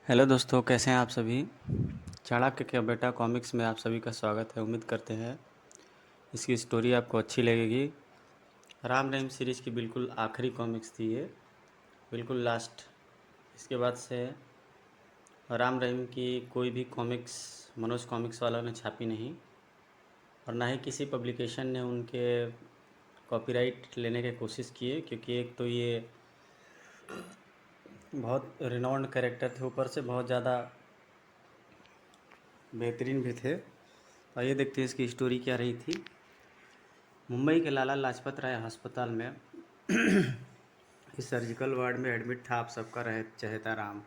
Hello दोस्तों, कैसे हैं आप सभी। चाणक्य के बेटा कॉमिक्स में आप सभी का स्वागत है। उम्मीद करते हैं इसकी स्टोरी आपको अच्छी लगेगी। राम रहीम सीरीज़ की बिल्कुल आखिरी कॉमिक्स थी ये, बिल्कुल लास्ट। इसके बाद से राम रहीम की कोई भी कॉमिक्स मनोज कॉमिक्स वालों ने छापी नहीं, और ना ही किसी पब्लिकेशन ने उनके कॉपीराइट लेने की कोशिश किए, क्योंकि एक तो ये बहुत रिनाउंड कैरेक्टर थे, ऊपर से बहुत ज़्यादा बेहतरीन भी थे। आइए देखते हैं इसकी स्टोरी क्या रही थी। मुंबई के लाला लाजपत राय अस्पताल में इस सर्जिकल वार्ड में एडमिट था आप सबका रहे चहेता राम।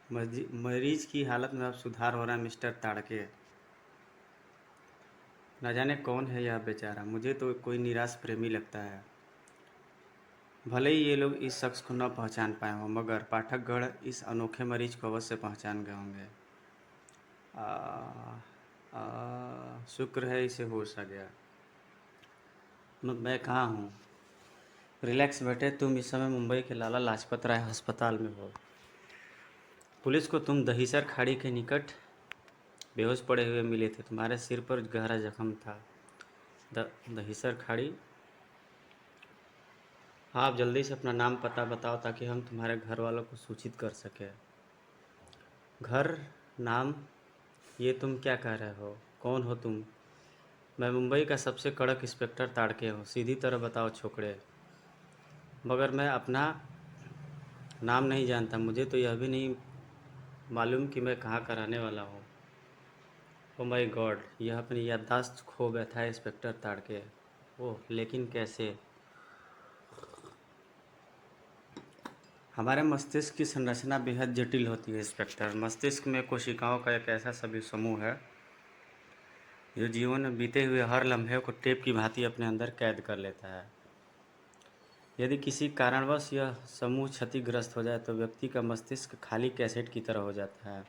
मरीज की हालत में अब सुधार हो रहा है मिस्टर ताड़के। न जाने कौन है यह बेचारा, मुझे तो कोई निराश प्रेमी लगता है। भले ही ये लोग इस शख्स को न पहचान पाए हों, मगर पाठकगण इस अनोखे मरीज को अवश्य पहचान गए होंगे। शुक्र है इसे होश आ गया। मैं कहाँ हूँ? रिलैक्स बेटे, तुम इस समय मुंबई के लाला लाजपत राय अस्पताल में हो। पुलिस को तुम दहीसर खाड़ी के निकट बेहोश पड़े हुए मिले थे। तुम्हारे सिर पर गहरा जख्म था। दहीसर खाड़ी। हाँ, आप जल्दी से अपना नाम पता बताओ ताकि हम तुम्हारे घर वालों को सूचित कर सकें। घर, नाम, ये तुम क्या कह रहे हो? कौन हो तुम? मैं मुंबई का सबसे कड़क इंस्पेक्टर ताड़के हूँ। सीधी तरह बताओ छोकरे। मगर मैं अपना नाम नहीं जानता। मुझे तो यह भी नहीं मालूम कि मैं कहाँ का रहने वाला हूँ। ओ माय गॉड, यह अपनी याददाश्त खो बैठा है इंस्पेक्टर ताड़के। ओह, लेकिन कैसे? हमारे मस्तिष्क की संरचना बेहद जटिल होती है इंस्पेक्टर। मस्तिष्क में कोशिकाओं का एक ऐसा सभी समूह है जो जीवन में बीते हुए हर लम्हे को टेप की भांति अपने अंदर कैद कर लेता है। यदि किसी कारणवश यह समूह क्षतिग्रस्त हो जाए तो व्यक्ति का मस्तिष्क खाली कैसेट की तरह हो जाता है,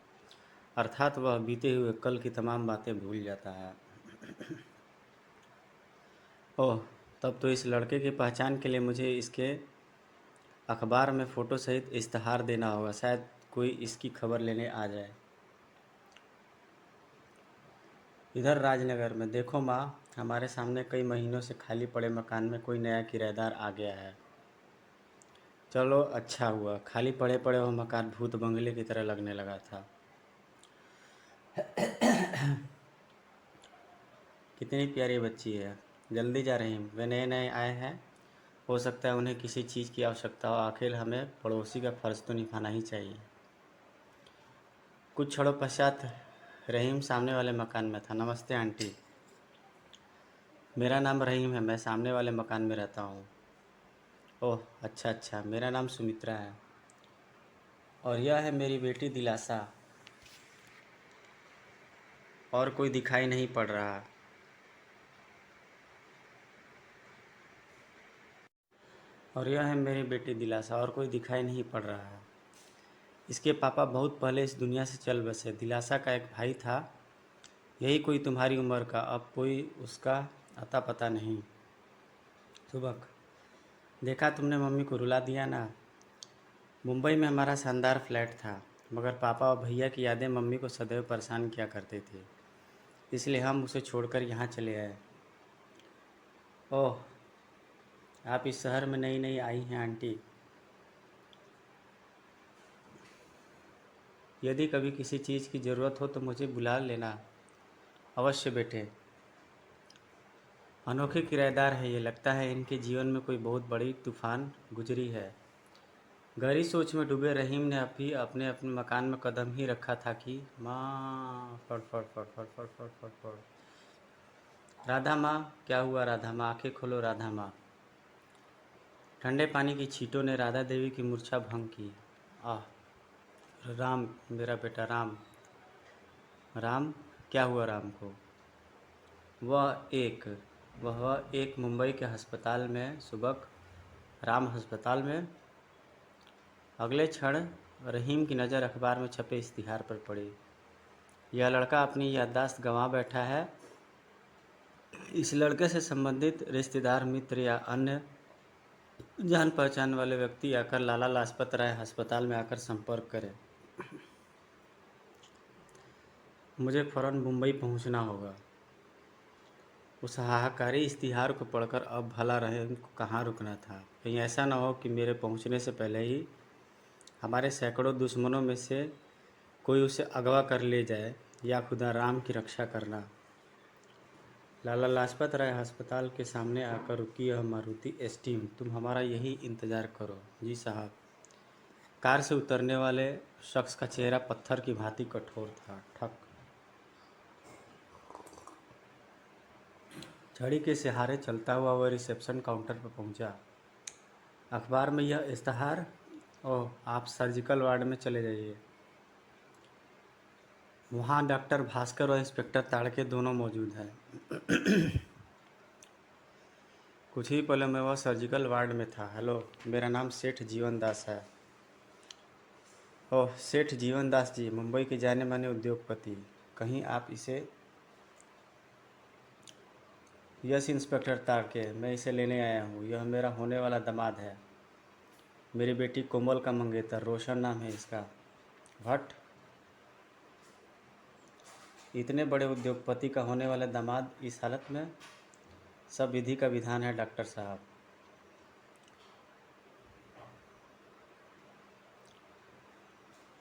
अर्थात वह बीते हुए कल की तमाम बातें भूल जाता है। ओह, तब तो इस लड़के की पहचान के लिए मुझे इसके अखबार में फ़ोटो सहित इश्तहार देना होगा। शायद कोई इसकी खबर लेने आ जाए। इधर राजनगर में देखो माँ, हमारे सामने कई महीनों से खाली पड़े मकान में कोई नया किराएदार आ गया है। चलो अच्छा हुआ, खाली पड़े पड़े वह मकान भूत बंगले की तरह लगने लगा था। कितनी प्यारी बच्ची है। जल्दी जा रही हूँ, वे नए नए आए हैं, हो सकता है उन्हें किसी चीज़ की आवश्यकता हो। आखिर हमें पड़ोसी का फ़र्ज़ तो निभाना ही चाहिए। कुछ क्षणों पश्चात रहीम सामने वाले मकान में था। नमस्ते आंटी, मेरा नाम रहीम है, मैं सामने वाले मकान में रहता हूँ। ओह अच्छा अच्छा, मेरा नाम सुमित्रा है, और यह है मेरी बेटी दिलासा। और कोई दिखाई नहीं पड़ रहा। और यह है मेरी बेटी दिलासा, और कोई दिखाई नहीं पड़ रहा है। इसके पापा बहुत पहले इस दुनिया से चल बसे। दिलासा का एक भाई था, यही कोई तुम्हारी उम्र का, अब कोई उसका अता पता नहीं। सुबह देखा तुमने, मम्मी को रुला दिया ना। मुंबई में हमारा शानदार फ्लैट था, मगर पापा और भैया की यादें मम्मी को सदैव परेशान किया करते थे, इसलिए हम उसे छोड़कर यहाँ चले आए। ओह, आप इस शहर में नई नई आई हैं आंटी। यदि कभी किसी चीज़ की ज़रूरत हो तो मुझे बुला लेना। अवश्य बेटे। अनोखे किराएदार है ये, लगता है इनके जीवन में कोई बहुत बड़ी तूफान गुजरी है। गहरी सोच में डूबे रहीम ने अभी अपने अपने मकान में कदम ही रखा था कि माँ, फड़ फड़ फड़ फड़ फड़ फड़ फड़ फड़। राधा माँ, क्या हुआ राधा माँ? आंखें खोलो राधा माँ। ठंडे पानी की छींटों ने राधा देवी की मूर्छा भंग की। आह, राम, मेरा बेटा राम। राम, क्या हुआ राम को? वह एक वह एक मुंबई के अस्पताल में सुबह। राम अस्पताल में। अगले क्षण रहीम की नज़र अखबार में छपे इश्तिहार पर पड़ी। यह लड़का अपनी याददाश्त गंवा बैठा है। इस लड़के से संबंधित रिश्तेदार, मित्र या अन्य जान पहचान वाले व्यक्ति आकर लाला लाजपत राय अस्पताल में आकर संपर्क करें। मुझे फ़ौरन मुंबई पहुंचना होगा। उस हाहाकारी इश्तिहार को पढ़कर अब भला रहे उनको कहाँ रुकना था। कहीं ऐसा ना हो कि मेरे पहुंचने से पहले ही हमारे सैकड़ों दुश्मनों में से कोई उसे अगवा कर ले जाए, या खुदा राम की रक्षा करना। लाला लाजपत राय अस्पताल के सामने आकर रुकी यह मारुति एस्टीम। तुम हमारा यही इंतज़ार करो। जी साहब। कार से उतरने वाले शख्स का चेहरा पत्थर की भांति कठोर था। ठक। छड़ी के सहारे चलता हुआ वह रिसेप्शन काउंटर पर पहुंचा। अखबार में यह इश्तहार। ओह, आप सर्जिकल वार्ड में चले जाइए। वहाँ डॉक्टर भास्कर और इंस्पेक्टर ताड़के दोनों मौजूद हैं। कुछ ही पहले मैं वह सर्जिकल वार्ड में था। हेलो, मेरा नाम सेठ जीवन दास है। ओह, सेठ जीवन दास जी, मुंबई के जाने माने उद्योगपति। कहीं आप इसे? यस इंस्पेक्टर ताड़के, मैं इसे लेने आया हूँ। यह मेरा होने वाला दामाद है, मेरी बेटी कोमल का मंगेतर। रोशन नाम है इसका। भट्ट, इतने बड़े उद्योगपति का होने वाला दामाद इस हालत में? सब विधि का विधान है डॉक्टर साहब।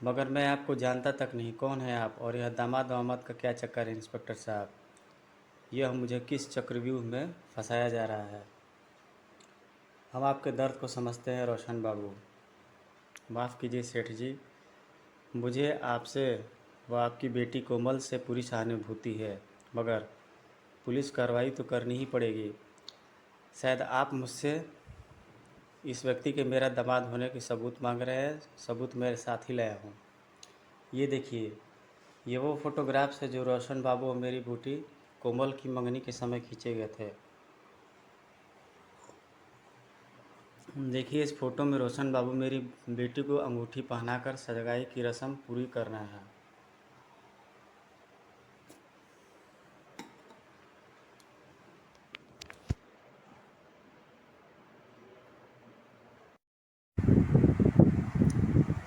मगर मैं आपको जानता तक नहीं। कौन है आप, और यह दामाद वामाद का क्या चक्कर है इंस्पेक्टर साहब? यह मुझे किस चक्रव्यूह में फंसाया जा रहा है? हम आपके दर्द को समझते हैं रोशन बाबू। माफ़ कीजिए सेठ जी, मुझे आपसे व आपकी बेटी कोमल से पूरी सहानुभूति है, मगर पुलिस कार्रवाई तो करनी ही पड़ेगी। शायद आप मुझसे इस व्यक्ति के मेरा दामाद होने के सबूत मांग रहे हैं। सबूत मेरे साथ ही लाया हूँ। ये देखिए, ये वो फोटोग्राफ्स है जो रोशन बाबू और मेरी बेटी कोमल की मंगनी के समय खींचे गए थे। देखिए, इस फोटो में रोशन बाबू मेरी बेटी को अंगूठी पहनाकर सगाई की रस्म पूरी कर रहे हैं।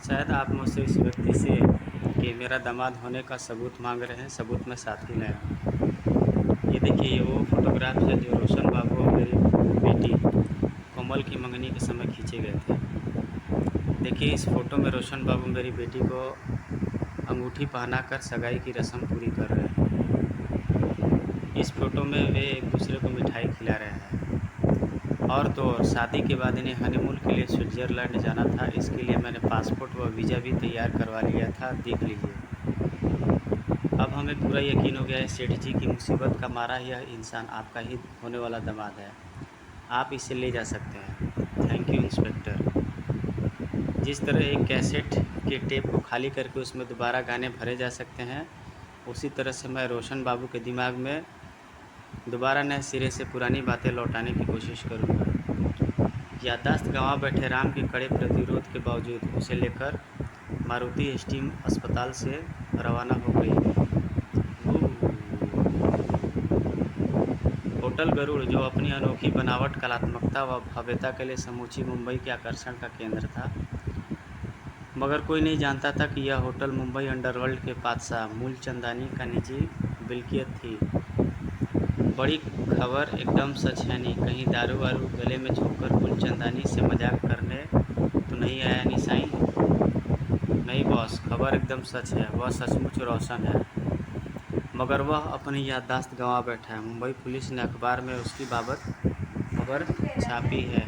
शायद आप मुझसे इस व्यक्ति से कि मेरा दामाद होने का सबूत मांग रहे हैं। सबूत में साथ ही लाया हूँ। ये देखिए, ये वो फोटोग्राफ है जो रोशन बाबू और मेरी बेटी कोमल की मंगनी के समय खींचे गए थे। देखिए, इस फोटो में रोशन बाबू मेरी बेटी को अंगूठी पहनाकर सगाई की रस्म पूरी कर रहे हैं। इस फोटो में वे एक दूसरे को मिठाई खिला रहे हैं। और तो और, शादी के बाद इन्हें हनीमून के लिए स्विट्ज़रलैंड जाना था। इसके लिए मैंने पासपोर्ट व वीज़ा भी तैयार करवा लिया था। देख लीजिए। अब हमें पूरा यकीन हो गया है सेठ जी की मुसीबत का मारा यह इंसान आपका ही होने वाला दामाद है। आप इसे ले जा सकते हैं। Thank you inspector. जिस तरह एक कैसेट के टेप को खाली करके उसमें दोबारा गाने भरे जा सकते हैं, उसी तरह से मैं रोशन बाबू के दिमाग में दोबारा नए सिरे से पुरानी बातें लौटाने की कोशिश करूँगा। याददाश्त गंवा बैठे राम के कड़े प्रतिरोध के बावजूद उसे लेकर मारुति एस्टीम अस्पताल से रवाना हो गई। होटल गरुड़, जो अपनी अनोखी बनावट, कलात्मकता व भव्यता के लिए समूची मुंबई के आकर्षण का केंद्र था, मगर कोई नहीं जानता था कि यह होटल मुंबई अंडरवर्ल्ड के बादशाह मूलचंदानी का निजी मिल्कियत थी। बड़ी खबर एकदम सच है नी। कहीं दारू वारू गले में झोंककर मूलचंदानी से मजाक करने तो नहीं आया नी साईं? नहीं बॉस, खबर एकदम सच है। वह सचमुच रोशन है, मगर वह अपनी याददाश्त गंवा बैठा है। मुंबई पुलिस ने अखबार में उसकी बाबत खबर छापी है।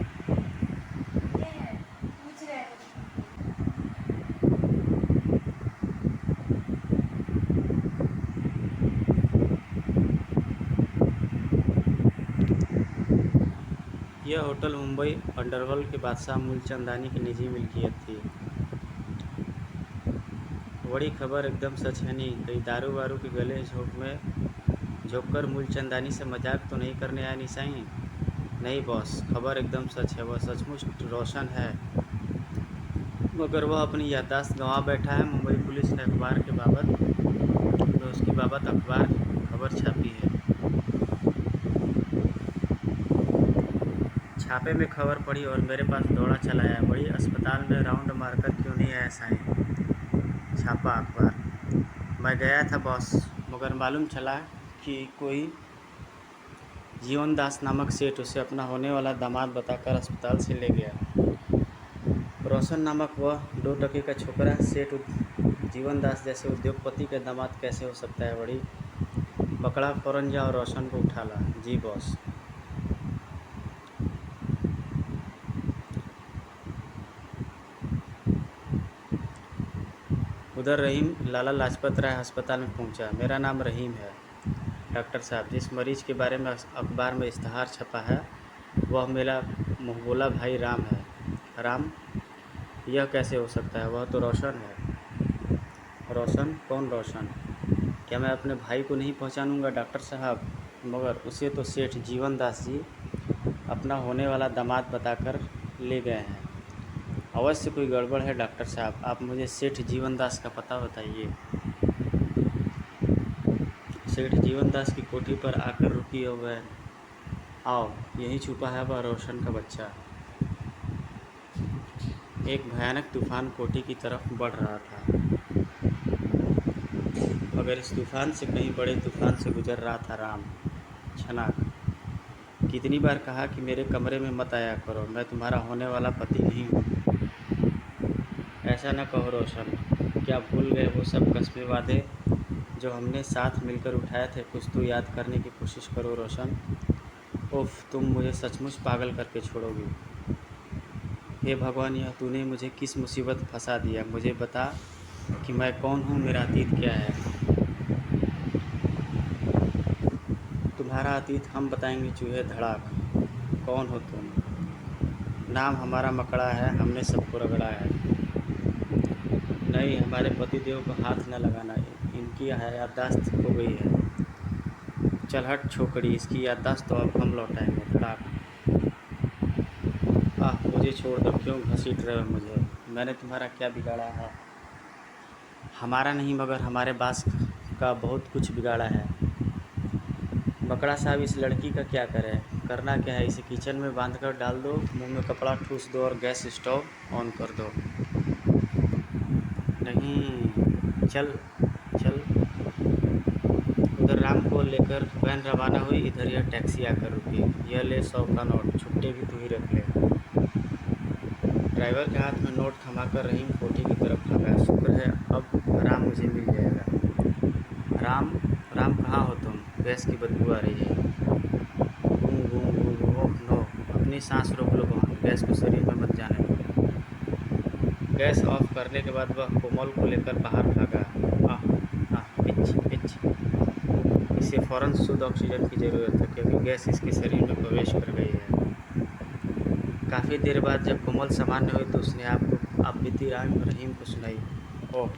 यह होटल मुंबई अंडरवर्ल्ड के बादशाह मूलचंदानी की निजी मिल्कियत थी। बड़ी खबर एकदम सच है नी। कहीं दारू वारू के गले झोंककर मूलचंदानी से मजाक तो नहीं करने आया नी साईं? नहीं बॉस, खबर एकदम सच है। वह सचमुच रोशन है, मगर वह अपनी याददाश्त गंवा बैठा है। मुंबई पुलिस ने उसकी बाबत अखबार खबर छापी है। छापे में खबर पड़ी और मेरे पास दौड़ा चला आया। बड़ी अस्पताल में राउंड मारकर क्यों नहीं आया साईं? छापा अखबार। मैं गया था बॉस, मगर मालूम चला कि कोई जीवन दास नामक सेठ उसे अपना होने वाला दामाद बताकर अस्पताल से ले गया। रोशन नामक वह 2 टके का छोकरा सेठ जीवन दास जैसे उद्योगपति के दामाद कैसे हो सकता है? बड़ी पकड़ा फौरन जा और रोशन को उठा ला। जी बॉस। उधर रहीम लाला लाजपत राय अस्पताल में पहुंचा। मेरा नाम रहीम है डॉक्टर साहब। जिस मरीज के बारे में अखबार में इश्तहार छपा है वह मेरा मुँहबोला भाई राम है। राम? यह कैसे हो सकता है? वह तो रोशन है। रोशन? कौन रोशन? क्या मैं अपने भाई को नहीं पहचानूंगा डॉक्टर साहब? मगर उसे तो सेठ जीवन दास जी अपना होने वाला दामाद बताकर ले गए हैं। अवश्य कोई गड़बड़ है डॉक्टर साहब। आप मुझे सेठ जीवन दास का पता बताइए। सेठ जीवन दास की कोठी पर आकर रुकी और वह आओ, यहीं छुपा है वह रोशन का बच्चा। एक भयानक तूफान कोठी की तरफ बढ़ रहा था, मगर इस तूफान से कहीं बड़े तूफान से गुजर रहा था राम। छनाक। कितनी बार कहा कि मेरे कमरे में मत आया करो, मैं तुम्हारा होने वाला पति नहीं हूँ। ऐसा न कहो रोशन। क्या भूल गए वो सब कस्मे वादे जो हमने साथ मिलकर उठाए थे? कुछ तो याद करने की कोशिश करो रोशन। उफ, तुम मुझे सचमुच पागल करके छोड़ोगी। हे भगवान, यह तूने मुझे किस मुसीबत में फंसा दिया? मुझे बता कि मैं कौन हूँ, मेरा अतीत क्या है? तुम्हारा अतीत हम बताएंगे चूहे धड़ाक। कौन हो तुम? नाम हमारा मकड़ा है, हमने सबको रगड़ा है। नहीं, हमारे पतिदेव को हाथ न लगाना, इनकी याददाश्त खो गई है। चल हट छोकरी, इसकी याददाश्त तो अब हम लौटाएंगे। धड़ाक। आह, मुझे छोड़ दो। क्यों घसीट रहे हो मुझे? मैंने तुम्हारा क्या बिगाड़ा है? हमारा नहीं मगर हमारे बास का बहुत कुछ बिगाड़ा है। बकड़ा साहब, इस लड़की का क्या करें? करना क्या है? इसे किचन में बांध कर डाल दो, मुंह में कपड़ा ठूस दो और गैस स्टोव ऑन कर दो। नहीं, चल चल। उधर राम को लेकर वैन रवाना हुई। इधर यह टैक्सी आकर रुकी। यह ले 100 का नोट, छुट्टे भी तू ही रख ले। ड्राइवर के हाथ में नोट थमाकर रहीम कोठी की तरफ भागा। शुक्र है अब राम मुझे मिल जाएगा। राम? राम कहाँ हो तुम? गैस की बदबू आ रही है। गूं गूं गूं गूं। ओह नो, अपनी सांस रोक लो बहन, गैस को शरीर में मत जाने दो। गैस ऑफ करने के बाद वह कोमल को लेकर बाहर भागा। आह आह, पिच पिच। इसे फ़ौरन शुद्ध ऑक्सीजन की ज़रूरत है क्योंकि गैस इसके शरीर में प्रवेश कर गई है। काफ़ी देर बाद जब कोमल सामान्य हुई तो उसने आप बीती रहीम को सुनाई। ओह,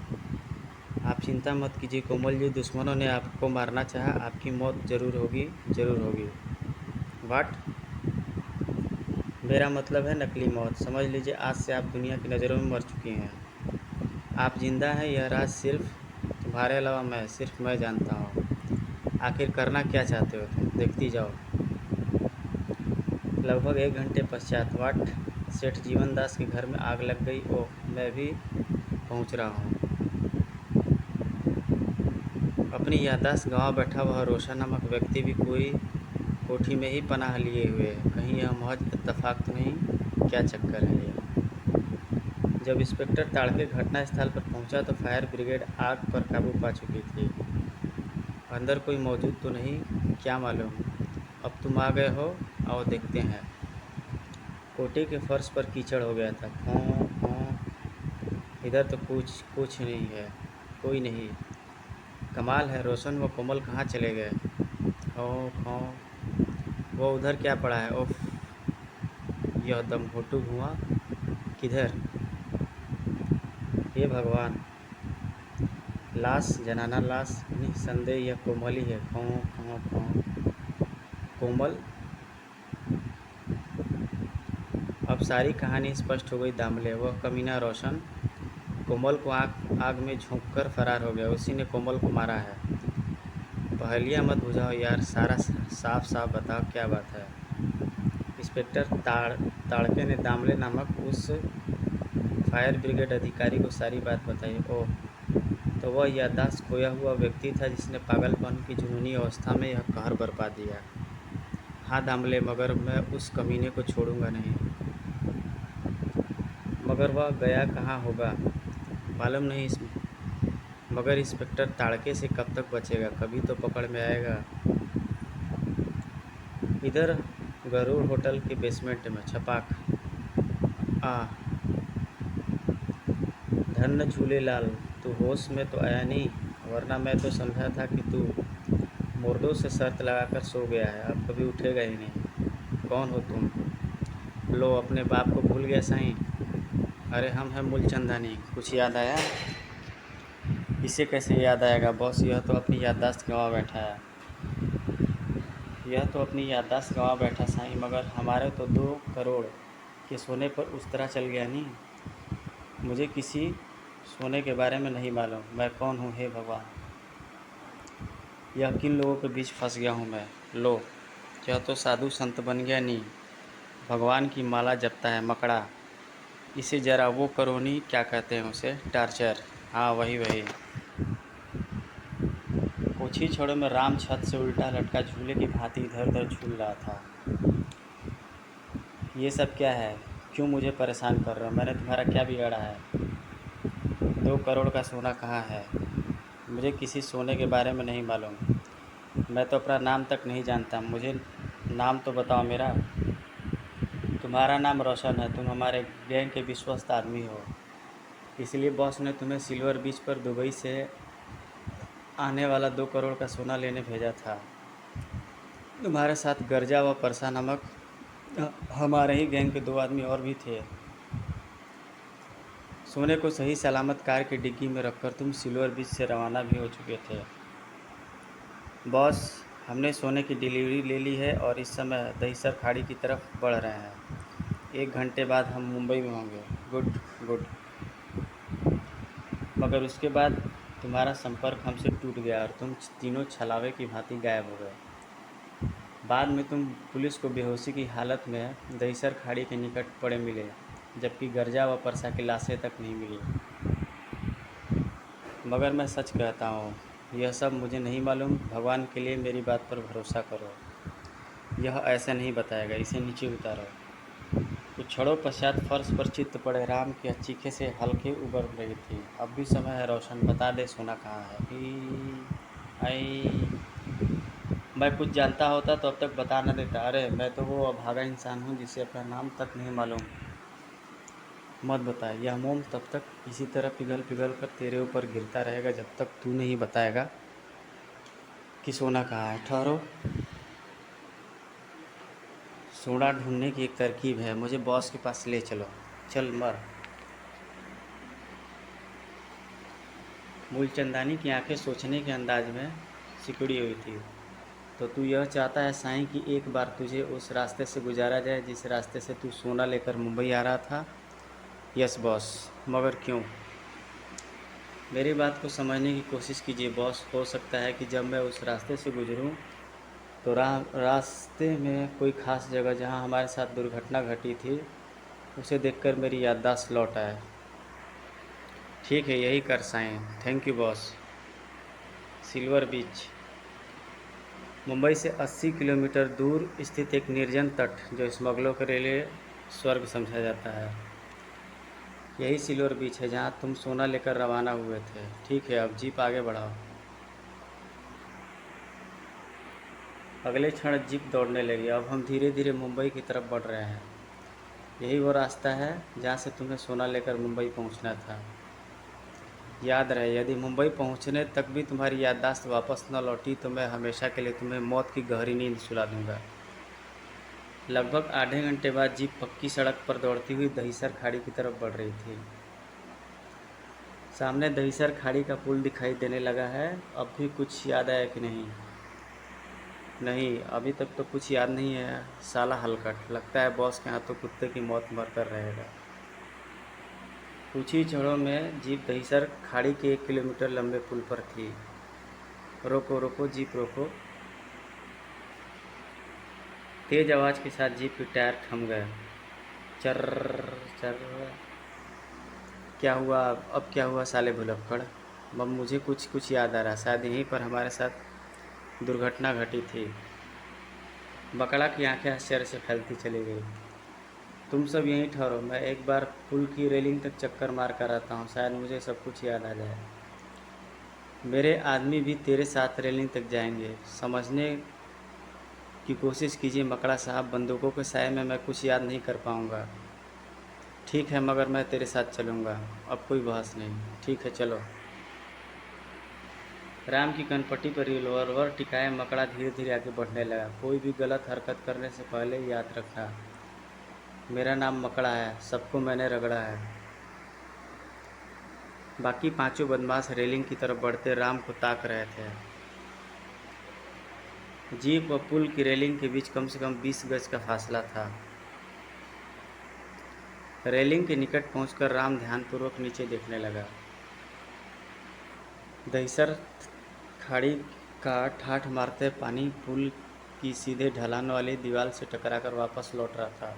आप चिंता मत कीजिए कोमल जी, दुश्मनों ने आपको मारना चाहा, आपकी मौत ज़रूर होगी, ज़रूर होगी। वाट? मेरा मतलब है नकली मौत। समझ लीजिए आज से आप दुनिया की नज़रों में मर चुकी हैं। आप जिंदा हैं, यह राज सिर्फ तुम्हारे अलावा सिर्फ मैं जानता हूँ। आखिर करना क्या चाहते हो तुम? देखती जाओ। लगभग 1 घंटे पश्चात। वाट? सेठ जीवन दास के घर में आग लग गई। ओह, मैं भी पहुंच रहा हूँ। अपनी याददाश्त गंवा बैठा वह रोशन नामक व्यक्ति भी कोई कोठी में ही पनाह लिए हुए है। कहीं यह महज इत्तेफाक तो नहीं? क्या चक्कर है ये? जब इंस्पेक्टर ताड़के घटनास्थल पर पहुंचा तो फायर ब्रिगेड आग पर काबू पा चुकी थी। अंदर कोई मौजूद तो नहीं? क्या मालूम। अब तुम आ गए हो, आओ देखते हैं। कोठी के फर्श पर कीचड़ हो गया था। खौं खौं। इधर तो कुछ नहीं है, कोई नहीं। कमाल है, रोशन व कोमल कहाँ चले गए? खौं खौं। वो उधर क्या पड़ा है? ओफ, यह दम घोटू धुआं किधर? हे भगवान, लाश, जनाना लाश। निस्संदेह यह कोमल ही है। खौं खौं खौं। कोमल? अब सारी कहानी स्पष्ट हो गई दामले। वह कमीना रोशन कोमल को आग में झोंककर फरार हो गया। उसी ने कोमल को मारा है। पहेलियाँ मत बुझाओ यार, सारा साफ साफ बताओ क्या बात है। इंस्पेक्टर ताड़के ने दामले नामक उस फायर ब्रिगेड अधिकारी को सारी बात बताई। ओह, तो वह याददाश्त खोया हुआ व्यक्ति था जिसने पागलपन की जुनूनी अवस्था में यह कहर बरपा दिया। हाँ दामले, मगर मैं उस कमीने को छोड़ूंगा नहीं। मगर वह गया कहाँ होगा मालूम नहीं, मगर इंस्पेक्टर ताड़के से कब तक बचेगा, कभी तो पकड़ में आएगा। इधर गरुड़ होटल के बेसमेंट में छपाक। आ धन्य झूलेलाल, तू होश में तो आया नहीं, वरना मैं तो समझा था कि तू मुर्दों से शर्त लगाकर सो गया है, अब कभी उठेगा ही नहीं। कौन हो तुम? लो, अपने बाप को भूल गया साईं? अरे हम हैं मूलचंदानी। कुछ याद आया? इसे कैसे याद आएगा बॉस, यह तो अपनी याददाश्त गंवा बैठा है। यह तो अपनी याददाश्त गंवा बैठा साईं, मगर हमारे तो 2 करोड़ के सोने पर उस तरह चल गया नहीं। मुझे किसी सोने के बारे में नहीं मालूम। मैं कौन हूँ हे भगवान? यह किन लोगों के बीच फंस गया हूँ मैं? लो, यह तो साधु संत बन गया नहीं, भगवान की माला जपता है मकड़ा। इसे ज़रा वो करो नहीं, क्या कहते हैं उसे, टार्चर। हाँ वही वही। कुछ ही क्षणों में राम छत से उल्टा लटका झूले की भांति इधर उधर झूल रहा था। ये सब क्या है? क्यों मुझे परेशान कर रहे हो? मैंने तुम्हारा क्या बिगाड़ा है? 2 करोड़ का सोना कहाँ है? मुझे किसी सोने के बारे में नहीं मालूम। मैं तो अपना नाम तक नहीं जानता। मुझे नाम तो बताओ मेरा। तुम्हारा नाम रोशन है, तुम हमारे गैंग के विश्वस्त आदमी हो, इसलिए बॉस ने तुम्हें सिल्वर बीच पर दुबई से आने वाला 2 करोड़ का सोना लेने भेजा था। तुम्हारे साथ गर्जा व परसा नामक हमारे ही गैंग के 2 आदमी और भी थे। सोने को सही सलामत कार की डिग्गी में रखकर तुम सिल्वर बीच से रवाना भी हो चुके थे। बॉस, हमने सोने की डिलीवरी ले ली है और इस समय दहीसर खाड़ी की तरफ बढ़ रहे हैं। 1 घंटे बाद हम मुंबई में होंगे। Good good. मगर उसके बाद तुम्हारा संपर्क हमसे टूट गया और तुम तीनों छलावे की भांति गायब हो गए। बाद में तुम पुलिस को बेहोशी की हालत में दहीसर खाड़ी के निकट पड़े मिले, जबकि गर्जा व परसा की लाशें तक नहीं मिली। मगर मैं सच कहता हूँ, यह सब मुझे नहीं मालूम। भगवान के लिए मेरी बात पर भरोसा करो। यह ऐसा नहीं बताएगा। इसे नीचे उतारो। कुछ क्षणों पश्चात फर्श पर चित्त पड़े राम के चीखे से हल्के उबर रही थी। अब भी समय है रोशन, बता दे सोना कहाँ है। आई, मैं कुछ जानता होता तो अब तक बता न देता। अरे मैं तो वो अभागा इंसान हूँ जिसे अपना नाम तक नहीं मालूम। मत बता। यह मोम तब तक इसी तरह पिघल पिघल कर तेरे ऊपर गिरता रहेगा जब तक तू नहीं बताएगा कि सोना कहाँ है। ठहरो, सोना ढूंढने की एक तरकीब है। मुझे बॉस के पास ले चलो। चल मर। मूलचंदानी की आंखें सोचने के अंदाज में सिकुड़ी हुई थी। तो तू यह चाहता है साईं कि एक बार तुझे उस रास्ते से गुजारा जाए जिस रास्ते से तू सोना लेकर मुंबई आ रहा था? Yes boss. मगर क्यों? मेरी बात को समझने की कोशिश कीजिए बॉस। हो सकता है कि जब मैं उस रास्ते से गुजरूं तो रास्ते में कोई ख़ास जगह जहां हमारे साथ दुर्घटना घटी थी उसे देखकर मेरी याददाश्त लौट आए। ठीक है, यही कर Sai. Thank you boss. Silver Beach Mumbai से 80 किलोमीटर दूर स्थित एक निर्जन तट जो स्मगलों के लिए स्वर्ग समझा जाता है। यही सिल्वर बीच है जहां तुम सोना लेकर रवाना हुए थे। ठीक है, अब जीप आगे बढ़ाओ। अगले क्षण जीप दौड़ने लगी। अब हम धीरे धीरे मुंबई की तरफ बढ़ रहे हैं। यही वो रास्ता है जहाँ से तुम्हें सोना लेकर मुंबई पहुँचना था। याद रहे, यदि मुंबई पहुँचने तक भी तुम्हारी याददाश्त वापस न लौटी तो मैं हमेशा के लिए तुम्हें मौत की गहरी नींद सुला दूंगा। लगभग आधे घंटे बाद जीप पक्की सड़क पर दौड़ती हुई दहीसर खाड़ी की तरफ बढ़ रही थी। सामने दहीसर खाड़ी का पुल दिखाई देने लगा है। अब भी कुछ याद आया कि नहीं? नहीं, अभी तक तो कुछ याद नहीं है। साला हलकट, लगता है बॉस के हाथों कुत्ते की मौत मर कर रहेगा। कुछ ही क्षणों में जीप दहीसर खाड़ी के 1 किलोमीटर लंबे पुल पर थी। रोको रोको, जीप रोको। तेज आवाज़ के साथ जीप के टायर थम गए। चर्र चर्र। क्या हुआ? अब क्या हुआ साले भुलक्कड़? अब मुझे कुछ कुछ याद आ रहा, शायद यहीं पर हमारे साथ दुर्घटना घटी थी। बकड़ा की आंखें आश्चर्य से फैलती चली गई। तुम सब यहीं ठहरो, मैं एक बार पुल की रेलिंग तक चक्कर मार कर आता हूँ, शायद मुझे सब कुछ याद आ जाए। मेरे आदमी भी तेरे साथ रेलिंग तक जाएंगे। समझने की कोशिश कीजिए मकड़ा साहब, बंदूकों के साए में मैं कुछ याद नहीं कर पाऊँगा। ठीक है, मगर मैं तेरे साथ चलूँगा। अब कोई बहस नहीं। ठीक है, चलो। राम की कनपट्टी पर रिवॉल्वर टिकाए मकड़ा धीरे धीरे आगे बढ़ने लगा। कोई भी गलत हरकत करने से पहले याद रखना, मेरा नाम मकड़ा है, सबको मैंने रगड़ा है। बाकी पांचों बदमाश रेलिंग की तरफ बढ़ते राम को ताक रहे थे। जीप व पुल की रेलिंग के बीच कम से कम 20 गज का फासला था। रेलिंग के निकट पहुंचकर राम ध्यानपूर्वक नीचे देखने लगा। दहिसर खाड़ी का ठाठ मारते पानी पुल की सीधे ढलान वाली दीवार से टकराकर वापस लौट रहा था।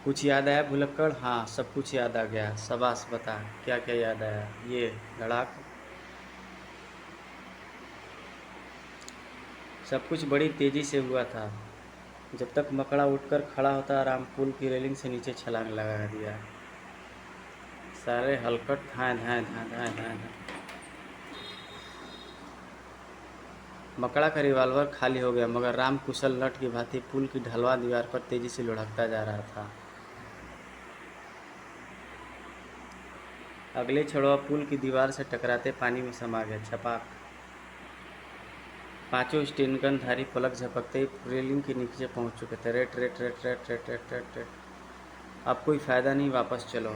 कुछ याद आया भुलक्कड़? हाँ, सब कुछ याद आ गया। शाबाश, बता क्या क्या याद आया। ये धड़ाक। सब कुछ बड़ी तेजी से हुआ था। जब तक मकड़ा उठकर खड़ा होता, राम पुल की रेलिंग से नीचे छलांग लगा दिया। सारे हलकट धाए धाए धाए धाए धाए धाए। मकड़ा का रिवॉल्वर खाली हो गया, मगर राम कुशल नट की भांति पुल की ढलवा दीवार पर तेजी से लुढ़कता जा रहा था। अगले क्षण वह पुल की दीवार से टकराते पानी में समा गया। छपाक। पांचों स्टेनगनधारी पलक झपकते ही रेलिंग के नीचे पहुंच चुके थे। Rate rate rate rate rate rate rate rate. अब कोई फायदा नहीं, वापस चलो।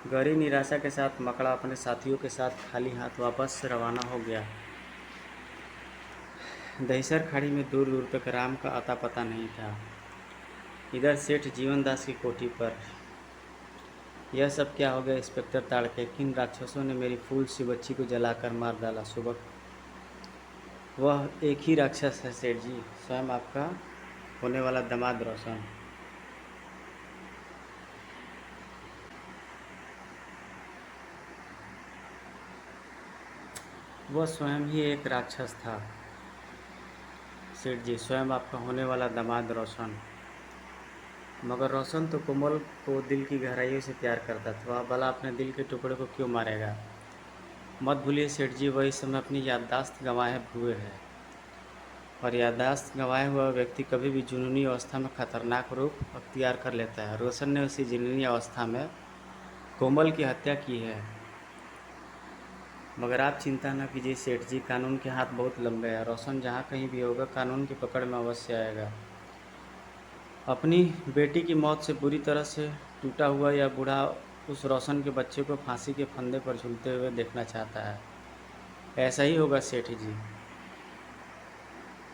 गहरी निराशा के साथ मकड़ा अपने साथियों के साथ खाली हाथ वापस रवाना हो गया। दहिसर खाड़ी में दूर दूर तक राम का अता पता नहीं था। इधर सेठ जीवनदास की कोठी पर। यह सब क्या हो गया इंस्पेक्टर ताड़के? किन राक्षसों ने मेरी फूल सी बच्ची को जलाकर मार डाला? सुबह वह एक ही राक्षस है सेठ जी, स्वयं आपका होने वाला दामाद रोशन। वह स्वयं ही एक राक्षस था सेठ जी, स्वयं आपका होने वाला दामाद रोशन। मगर रोशन तो कोमल को दिल की गहराइयों से प्यार करता था, वह भला अपने दिल के टुकड़े को क्यों मारेगा? मत भूलिए सेठ जी, वह इस समय अपनी याददाश्त गंवाए हुए है, और याददाश्त गंवाए हुआ व्यक्ति कभी भी जुनूनी अवस्था में खतरनाक रूप अख्तियार कर लेता है। रोशन ने उसी जुनूनी अवस्था में कोमल की हत्या की है। मगर आप चिंता न कीजिए सेठ जी, कानून के हाथ बहुत लंबे हैं। रोशन जहाँ कहीं भी होगा, कानून की पकड़ में अवश्य आएगा। अपनी बेटी की मौत से बुरी तरह से टूटा हुआ यह बूढ़ा उस रोशन के बच्चे को फांसी के फंदे पर झूलते हुए देखना चाहता है। ऐसा ही होगा सेठ जी।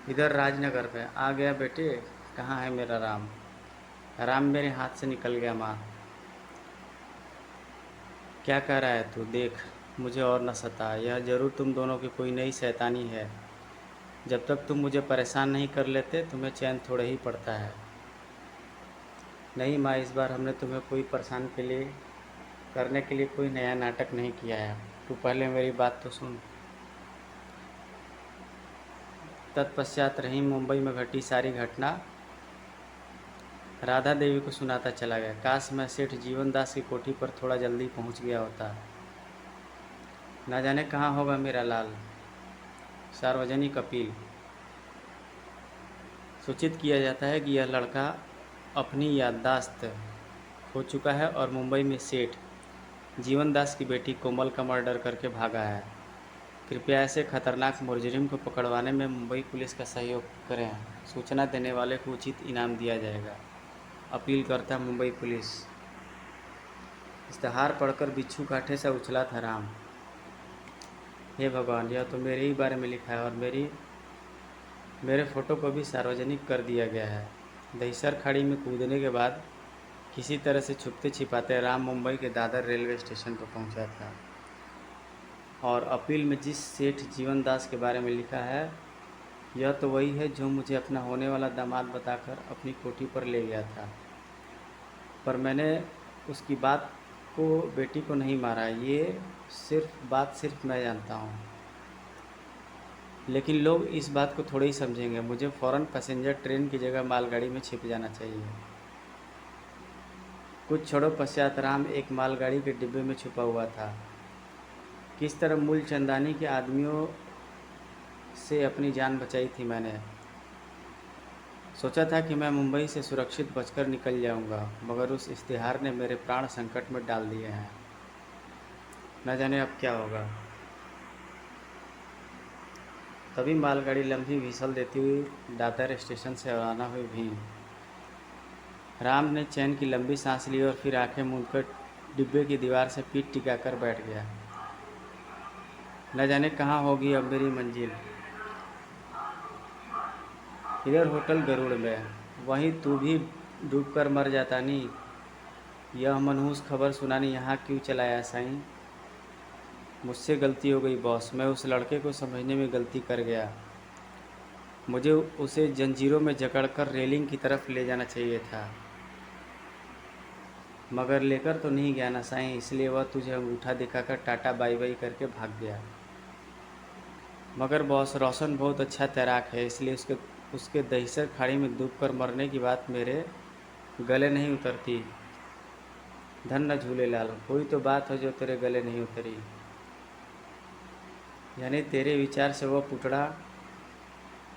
इधर राजनगर में आ गया बेटे। कहाँ है मेरा राम? राम मेरे हाथ से निकल गया माँ। क्या कह रहा है तू? देख, मुझे और न सता। यह जरूर तुम दोनों की कोई नई शैतानी है। जब तक तुम मुझे परेशान नहीं कर लेते, तुम्हें चैन थोड़े ही पड़ता है। नहीं माँ, इस बार हमने तुम्हें कोई परेशान के लिए करने के लिए कोई नया नाटक नहीं किया है। तू पहले मेरी बात तो सुन। तत्पश्चात रहीम मुंबई में घटी सारी घटना राधा देवी को सुनाता चला गया। काश मैं सेठ जीवनदास की कोठी पर थोड़ा जल्दी पहुंच गया होता। ना जाने कहाँ होगा मेरा लाल। सार्वजनिक अपील। सूचित किया जाता है कि यह लड़का अपनी याददाश्त खो चुका है और मुंबई में सेठ जीवनदास की बेटी कोमल का मर्डर करके भागा है। कृपया ऐसे खतरनाक मुजरिम को पकड़वाने में मुंबई पुलिस का सहयोग करें। सूचना देने वाले को उचित इनाम दिया जाएगा। अपील करता मुंबई पुलिस। इश्तहार पढ़कर बिच्छू काठे से उछला था राम। हे भगवान, यह तो मेरे ही बारे में लिखा है और मेरे फ़ोटो को भी सार्वजनिक कर दिया गया है। दहिसर खाड़ी में कूदने के बाद किसी तरह से छुपते छिपाते राम मुंबई के दादर रेलवे स्टेशन पर पहुंचा था, और अपील में जिस सेठ जीवनदास के बारे में लिखा है, यह तो वही है जो मुझे अपना होने वाला दामाद बताकर अपनी कोठी पर ले गया था। पर मैंने उसकी बात को बेटी को नहीं मारा, ये सिर्फ मैं जानता हूँ। लेकिन लोग इस बात को थोड़े ही समझेंगे। मुझे फ़ौरन पैसेंजर ट्रेन की जगह मालगाड़ी में छिप जाना चाहिए। कुछ क्षणों पश्चात राम एक मालगाड़ी के डिब्बे में छुपा हुआ था। किस तरह मूलचंदानी के आदमियों से अपनी जान बचाई थी मैंने। सोचा था कि मैं मुंबई से सुरक्षित बचकर निकल जाऊंगा, मगर उस इश्तिहार ने मेरे प्राण संकट में डाल दिए हैं। न जाने अब क्या होगा। तभी मालगाड़ी लंबी व्हिसल देती हुई दादर स्टेशन से रवाना हुई भी। राम ने चैन की लंबी सांस ली और फिर आंखें मूंदकर डिब्बे की दीवार से पीठ टिकाकर बैठ गया। न जाने कहाँ होगी अब मेरी मंजिल। इधर होटल गरुड़ में, वहीं तू भी डूबकर मर जाता नी। यह मनहूस खबर सुनानी यहाँ क्यों चलाया साईं। मुझसे गलती हो गई बॉस, मैं उस लड़के को समझने में गलती कर गया। मुझे उसे जंजीरों में जकड़कर रेलिंग की तरफ ले जाना चाहिए था, मगर लेकर तो नहीं गया ना साईं, इसलिए वह तुझे अंगूठा दिखाकर टाटा बाई बाई करके भाग गया। मगर बॉस, रोशन बहुत अच्छा तैराक है, इसलिए उसके उसके दहिसर खाड़ी में डूबकर मरने की बात मेरे गले नहीं उतरती। धन न झूले लाल, कोई तो बात हो जो तेरे गले नहीं उतरी। यानी तेरे विचार से वह पुतड़ा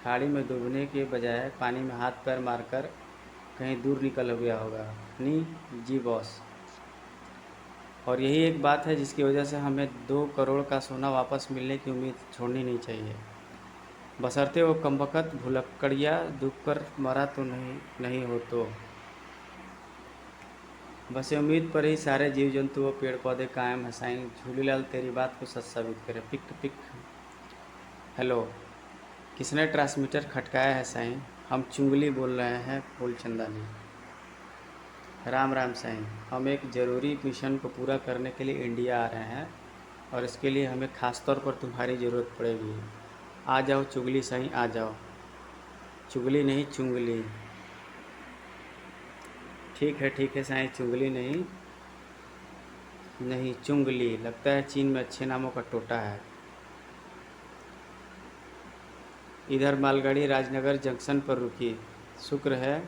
खाड़ी में डूबने के बजाय पानी में हाथ पैर मारकर कहीं दूर निकल गया होगा। नहीं जी बॉस, और यही एक बात है जिसकी वजह से हमें 2 करोड़ का सोना वापस मिलने की उम्मीद छोड़नी नहीं चाहिए। बशर्ते वो कमबख्त भुलक्कड़िया डूबकर मरा तो नहीं हो तो। बस ये उम्मीद पर ही सारे जीव जंतु व पेड़ पौधे कायम हैं साईं। झूलेलाल तेरी बात को सच साबित करे। Pick pick. हेलो, किसने ट्रांसमीटर खटकाया है साईं? हम चुंगली बोल रहे हैं, फूलचंदानी। राम राम साईं, हम एक ज़रूरी मिशन को पूरा करने के लिए इंडिया आ रहे हैं और इसके लिए हमें ख़ास तौर पर तुम्हारी ज़रूरत पड़ेगी। आ जाओ चुगली साईं, आ जाओ। चुगली नहीं, चुंगली। ठीक है साईं, चुगली नहीं, नहीं चुंगली। लगता है चीन में अच्छे नामों का टोटा है। इधर मालगाड़ी राजनगर जंक्शन पर रुकी। शुक्र है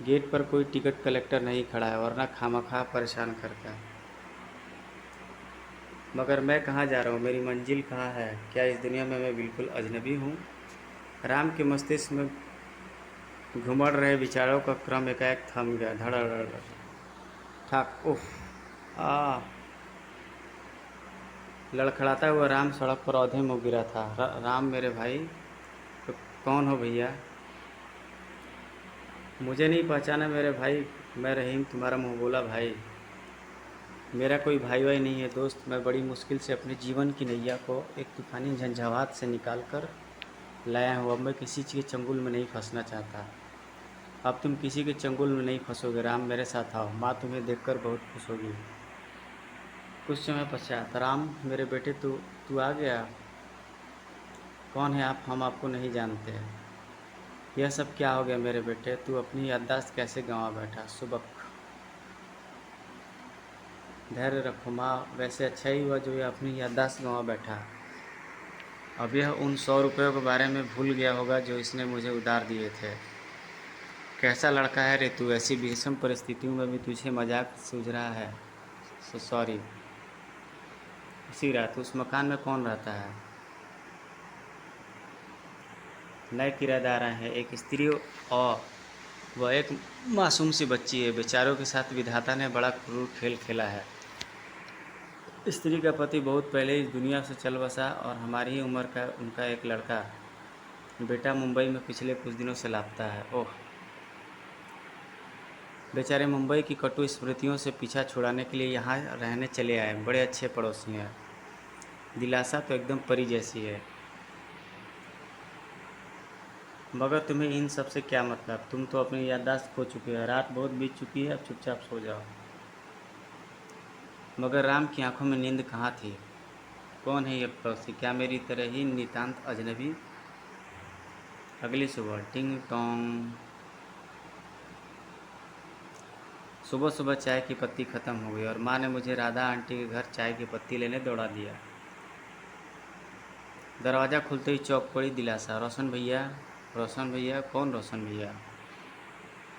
गेट पर कोई टिकट कलेक्टर नहीं खड़ा है, वरना खामखा परेशान करता। मगर मैं कहाँ जा रहा हूँ, मेरी मंजिल कहाँ है? क्या इस दुनिया में मैं बिल्कुल अजनबी हूँ? राम के मस्तिष्क में घुमड़ रहे विचारों का क्रम एकाएक थम गया। धड़ ठाक उफ आ लड़खड़ाता हुआ राम सड़क पर औंधे मुँह गिरा था। राम मेरे भाई। तो कौन हो भैया? मुझे नहीं पहचाना मेरे भाई? मैं रहीम, तुम्हारा मुँह बोला भाई। मेरा कोई भाई भाई नहीं है दोस्त। मैं बड़ी मुश्किल से अपने जीवन की नैया को एक तूफानी झंझावात से निकाल कर लाया हूँ। अब मैं किसी के चंगुल में नहीं फंसना चाहता। अब तुम किसी के चंगुल में नहीं फंसोगे राम, मेरे साथ आओ। माँ तुम्हें देखकर बहुत खुश होगी। कुछ समय पश्चात, राम मेरे बेटे, तू तू आ गया। कौन है आप? हम आपको नहीं जानते। यह सब क्या हो गया मेरे बेटे? तू अपनी याददाश्त कैसे गंवा बैठा? सुबह धैर्य रखो माँ, वैसे अच्छा ही हुआ जो ये अपनी याददाश्त गंवा बैठा। अब यह उन 100 रुपयों के बारे में भूल गया होगा जो इसने मुझे उधार दिए थे। कैसा लड़का है रे तू, ऐसी विषम परिस्थितियों में भी तुझे मजाक सूझ रहा है। सॉरी। इसी रात उस मकान में कौन रहता है? नए किराएदार आए हैं, एक स्त्री और वह एक मासूम सी बच्ची है। बेचारों के साथ विधाता ने बड़ा क्रूर खेल खेला है। स्त्री का पति बहुत पहले इस दुनिया से चल बसा और हमारी ही उम्र का उनका एक लड़का बेटा मुंबई में पिछले कुछ दिनों से लापता है। ओह, बेचारे मुंबई की कटु स्मृतियों से पीछा छुड़ाने के लिए यहाँ रहने चले आए। बड़े अच्छे पड़ोसी हैं। दिलासा तो एकदम परी जैसी है। मगर तुम्हें इन सब से क्या मतलब? तुम तो अपनी याददाश्त खो चुके हो। रात बहुत बीत चुकी है, अब चुपचाप सो जाओ। मगर राम की आंखों में नींद कहाँ थी? कौन है ये पड़ोसी? क्या मेरी तरह ही नितांत अजनबी? अगली सुबह टिंग टोंग। सुबह सुबह चाय की पत्ती ख़त्म हो गई और माँ ने मुझे राधा आंटी के घर चाय की पत्ती लेने दौड़ा दिया। दरवाज़ा खुलते ही चौंक पड़ी दिलासा, रोशन भैया। रोशन भैया? कौन रोशन भैया?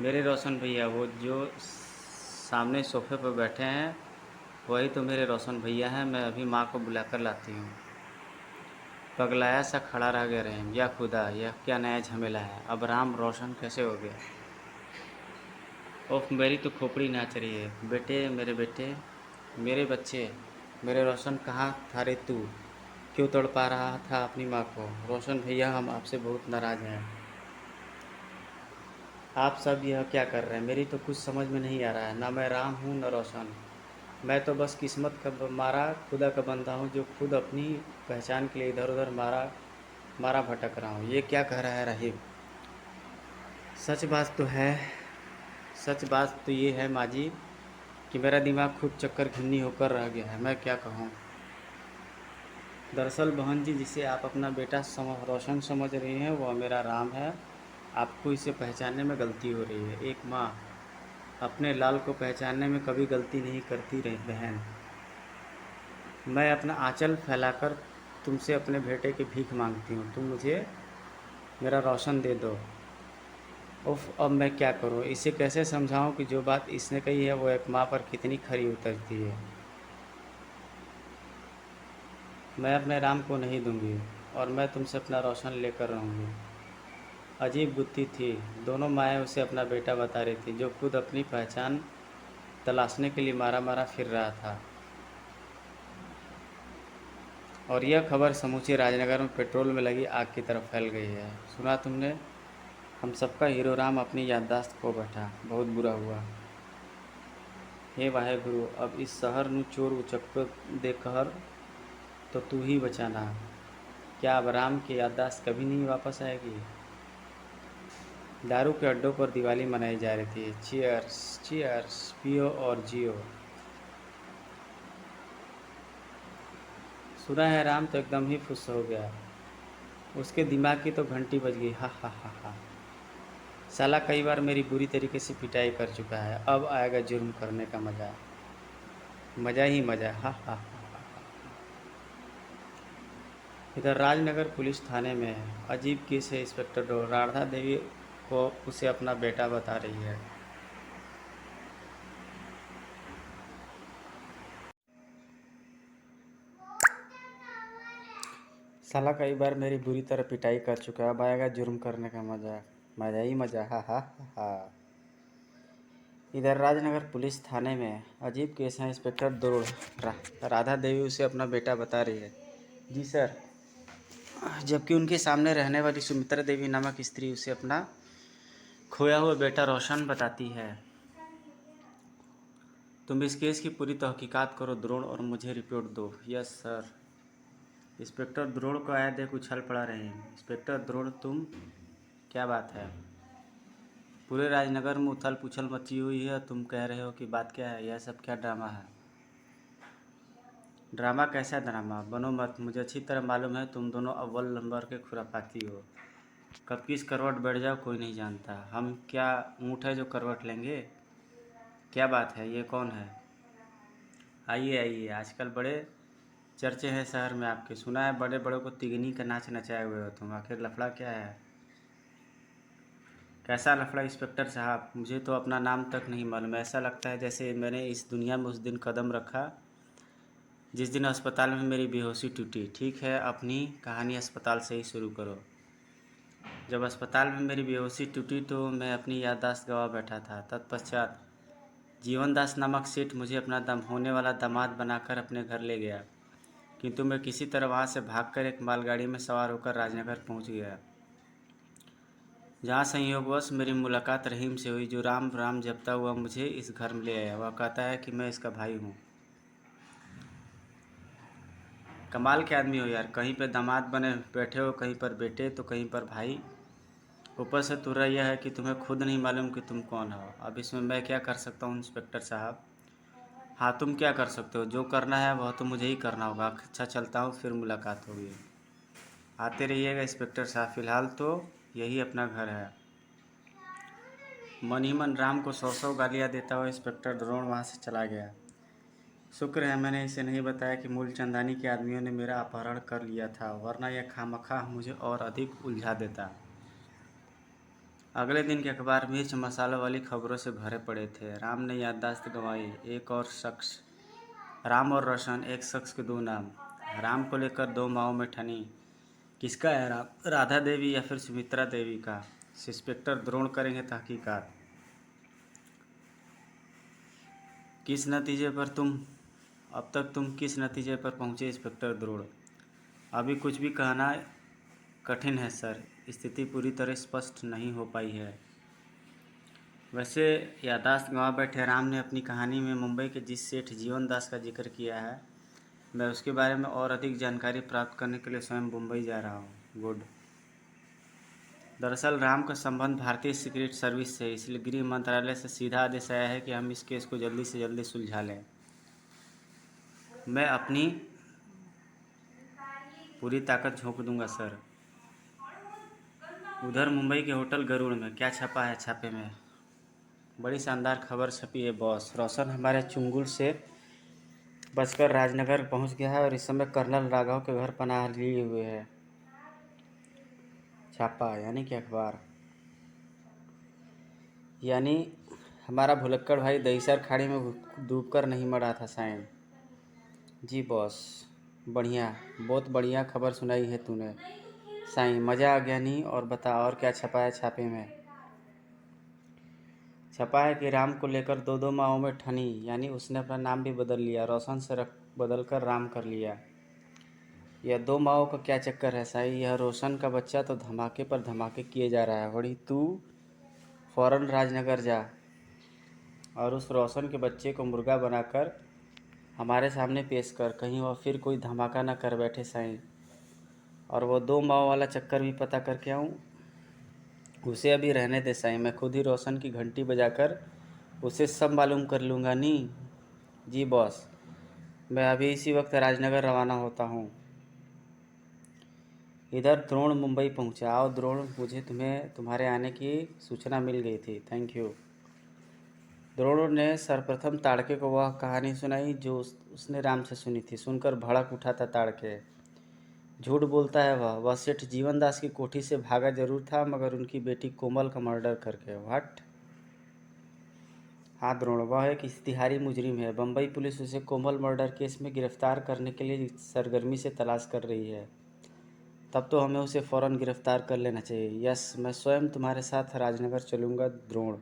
मेरे रोशन भैया, वो जो सामने सोफे पर बैठे हैं, वही तो मेरे रोशन भैया हैं। मैं अभी माँ को बुलाकर लाती हूँ। पगलाया सा खड़ा रह गया रहीम। या खुदा, यह क्या नया झमेला है? अब राम रोशन कैसे हो गया? ओफ, मेरी तो खोपड़ी नाच रही है। बेटे, मेरे बेटे, मेरे बच्चे, मेरे रोशन, कहाँ था रे तू? क्यों तड़पा रहा था अपनी माँ को? रोशन भैया, हम आपसे बहुत नाराज़ हैं। आप सब यह क्या कर रहे हैं? मेरी तो कुछ समझ में नहीं आ रहा है। ना मैं राम हूँ न रोशन। मैं तो बस किस्मत का मारा खुदा का बंदा हूँ, जो खुद अपनी पहचान के लिए इधर उधर मारा मारा भटक रहा हूँ। ये क्या कह रहा है रहीम? सच बात तो है सच बात तो ये है माँ जी कि मेरा दिमाग खुद चक्कर घिन्नी होकर रह गया है। मैं क्या कहूँ? दरअसल बहन जी, जिसे आप अपना बेटा रोशन समझ रही हैं, वह मेरा राम है। आपको इसे पहचानने में गलती हो रही है। एक माँ अपने लाल को पहचानने में कभी गलती नहीं करती रही बहन। मैं अपना आंचल फैलाकर तुमसे अपने बेटे की भीख मांगती हूँ। तुम मुझे मेरा रोशन दे दो। उफ, अब मैं क्या करूँ? इसे कैसे समझाऊँ कि जो बात इसने कही है वो एक माँ पर कितनी खरी उतरती है। मैं अपने राम को नहीं दूंगी और मैं तुमसे अपना रोशन लेकर रहूँगी। अजीब गुत्थी थी। दोनों माएँ उसे अपना बेटा बता रही थी, जो खुद अपनी पहचान तलाशने के लिए मारा मारा फिर रहा था। और यह खबर समूचे राजनगर में पेट्रोल में लगी आग की तरफ फैल गई है। सुना तुमने? हम सबका हीरो राम अपनी याददाश्त खो बैठा। बहुत बुरा हुआ। हे वाहे गुरु, अब इस शहर ਨੂੰ चोर उचक्कर दे कहर तो तू ही बचाना। क्या अब राम की याददाश्त कभी नहीं वापस आएगी? दारू के अड्डों पर दिवाली मनाई जा रही थी। चीयर्स चीयर्स, पियो और जियो। सुना है राम तो एकदम ही खुश हो गया। उसके दिमाग की तो घंटी बज गई। हा हा हा हा। साला कई बार मेरी बुरी तरीके से पिटाई कर चुका है, अब आएगा जुर्म करने का मज़ा। मज़ा ही मज़ा। हा हा हा। इधर राजनगर पुलिस थाने में अजीब केस है। इंस्पेक्टर राधा देवी को उसे अपना बेटा बता रही है। साला कई बार मेरी बुरी तरह पिटाई कर चुका है, अब आएगा जुर्म करने का मज़ा। मज़ा ही मज़ा। हा हा हा हा। इधर राजनगर पुलिस थाने में अजीब केस है। इंस्पेक्टर राधा देवी उसे अपना बेटा बता रही है। जी सर। जबकि उनके सामने रहने वाली सुमित्रा देवी नामक स्त्री उसे अपना खोया हुआ बेटा रोशन बताती है। तुम इस केस की पूरी तहकीकात करो द्रोण और मुझे रिपोर्ट दो। Yes sir. इंस्पेक्टर द्रोण को आया देख उछल पड़ा रहे। इंस्पेक्टर द्रोण, तुम? क्या बात है? पूरे राजनगर में उथल पुथल मची हुई है, तुम कह रहे हो कि बात क्या है? यह सब क्या ड्रामा है? ड्रामा? कैसा ड्रामा? बनो मत, मुझे अच्छी तरह मालूम है तुम दोनों अव्वल नंबर के खुरापाती हो। कब किस करवट बैठ जाओ कोई नहीं जानता। हम क्या ऊँट है जो करवट लेंगे? क्या बात है? ये कौन है? आइए आइए, आजकल बड़े चर्चे हैं शहर में आपके। सुना है बड़े बड़ों को तिगनी का नाच नचाए हुए हो तुम। आखिर लफड़ा क्या है? कैसा लफड़ा इंस्पेक्टर साहब? मुझे तो अपना नाम तक नहीं मालूम। ऐसा लगता है जैसे मैंने इस दुनिया में उस दिन कदम रखा जिस दिन अस्पताल में मेरी बेहोशी टूटी। ठीक है, अपनी कहानी अस्पताल से ही शुरू करो। जब अस्पताल में मेरी बेहोशी टूटी तो मैं अपनी याददाश्त गंवा बैठा था। तत्पश्चात जीवनदास नामक सेठ मुझे अपना दम होने वाला दामाद बनाकर अपने घर ले गया, किंतु मैं किसी तरह वहाँ से भागकर एक मालगाड़ी में सवार होकर राजनगर पहुँच गया, जहाँ संयोगवश मेरी मुलाकात रहीम से हुई, जो राम राम जपता हुआ मुझे इस घर में ले आया। वह कहता है कि मैं इसका भाई हूँ। कमाल के आदमी हो यार, कहीं पर दामाद बने बैठे हो, कहीं पर बेटे तो कहीं पर भाई। ऊपर से तुर्रा यह है कि तुम्हें खुद नहीं मालूम कि तुम कौन हो। अब इसमें मैं क्या कर सकता हूँ इंस्पेक्टर साहब? हाँ, तुम क्या कर सकते हो? जो करना है वह तो मुझे ही करना होगा। अच्छा, चलता हूँ, फिर मुलाकात होगी। आते रहिएगा इंस्पेक्टर साहब, फ़िलहाल तो यही अपना घर है। मन ही मन राम को 100 गालियाँ देता हुआ इंस्पेक्टर द्रोण वहाँ से चला गया। शुक्र है मैंने इसे नहीं बताया कि मूलचंदानी के आदमियों ने मेरा अपहरण कर लिया था, वरना यह खामखा मुझे और अधिक उलझा देता। अगले दिन के अखबार मिर्च मसालों वाली खबरों से भरे पड़े थे। राम ने याददाश्त गंवाई। एक और शख्स, राम और रोशन, एक शख्स के दो नाम। राम को लेकर दो माओं में ठनी। किसका है राम? राधा देवी या फिर सुमित्रा देवी का? इंस्पेक्टर द्रोण करेंगे तहकीकात। किस नतीजे पर तुम अब तक तुम किस नतीजे पर पहुंचे इंस्पेक्टर द्रोण? अभी कुछ भी कहना कठिन है सर, स्थिति पूरी तरह स्पष्ट नहीं हो पाई है। वैसे याददाश्त गंवा बैठे राम ने अपनी कहानी में मुंबई के जिस सेठ जीवन दास का जिक्र किया है, मैं उसके बारे में और अधिक जानकारी प्राप्त करने के लिए स्वयं मुंबई जा रहा हूँ। गुड। दरअसल राम का संबंध भारतीय सीक्रेट सर्विस से, इसलिए गृह मंत्रालय से सीधा आदेश आया है कि हम इस केस को जल्दी से जल्दी सुलझा लें। मैं अपनी पूरी ताकत झोंक दूंगा सर। उधर मुंबई के होटल गरुड़ में क्या छपा है छापे में? बड़ी शानदार खबर छपी है बॉस। रोशन हमारे चुंगुल से बचकर राजनगर पहुंच गया है और इस समय कर्नल राघव के घर पनाह लिए हुए है। छापा यानी कि अखबार, यानी हमारा भुलक्कड़ भाई दहीसर खाड़ी में डूबकर नहीं मरा था साईं। जी बॉस, बढ़िया, बहुत बढ़िया खबर सुनाई है तूने साईं, मज़ा आ गया। नहीं और बता, और क्या छपा है छापे में? छपा है कि राम को लेकर दो दो माओं में ठनी, यानी उसने अपना नाम भी बदल लिया, रोशन से रख बदल कर राम कर लिया। यह दो माओं का क्या चक्कर है साईं? यह रोशन का बच्चा तो धमाके पर धमाके किए जा रहा है। वही तू फौरन राजनगर जा और उस रोशन के बच्चे को मुर्गा बनाकर हमारे सामने पेश कर, कहीं वह फिर कोई धमाका न कर बैठे साईं। और वो दो माओ वाला चक्कर भी पता करके आऊँ? उसे अभी रहने दे साईं, मैं खुद ही रोशन की घंटी बजाकर उसे सब मालूम कर लूँगा। नी जी बॉस, मैं अभी इसी वक्त राजनगर रवाना होता हूँ। इधर द्रोण मुंबई पहुँचा। आओ द्रोण, मुझे तुम्हारे आने की सूचना मिल गई थी। Thank you. द्रोण ने सर्वप्रथम ताड़के को वह कहानी सुनाई जो उसने राम से सुनी थी। सुनकर भड़क उठा था ताड़के। झूठ बोलता है वह सेठ जीवन दास की कोठी से भागा जरूर था, मगर उनकी बेटी कोमल का मर्डर करके। व्हाट? हाँ द्रोण, वह एक इश्तिहारी मुजरिम है। बम्बई पुलिस उसे कोमल मर्डर केस में गिरफ्तार करने के लिए सरगर्मी से तलाश कर रही है। तब तो हमें उसे फ़ौरन गिरफ्तार कर लेना चाहिए। यस, मैं स्वयं तुम्हारे साथ राजनगर चलूँगा द्रोण।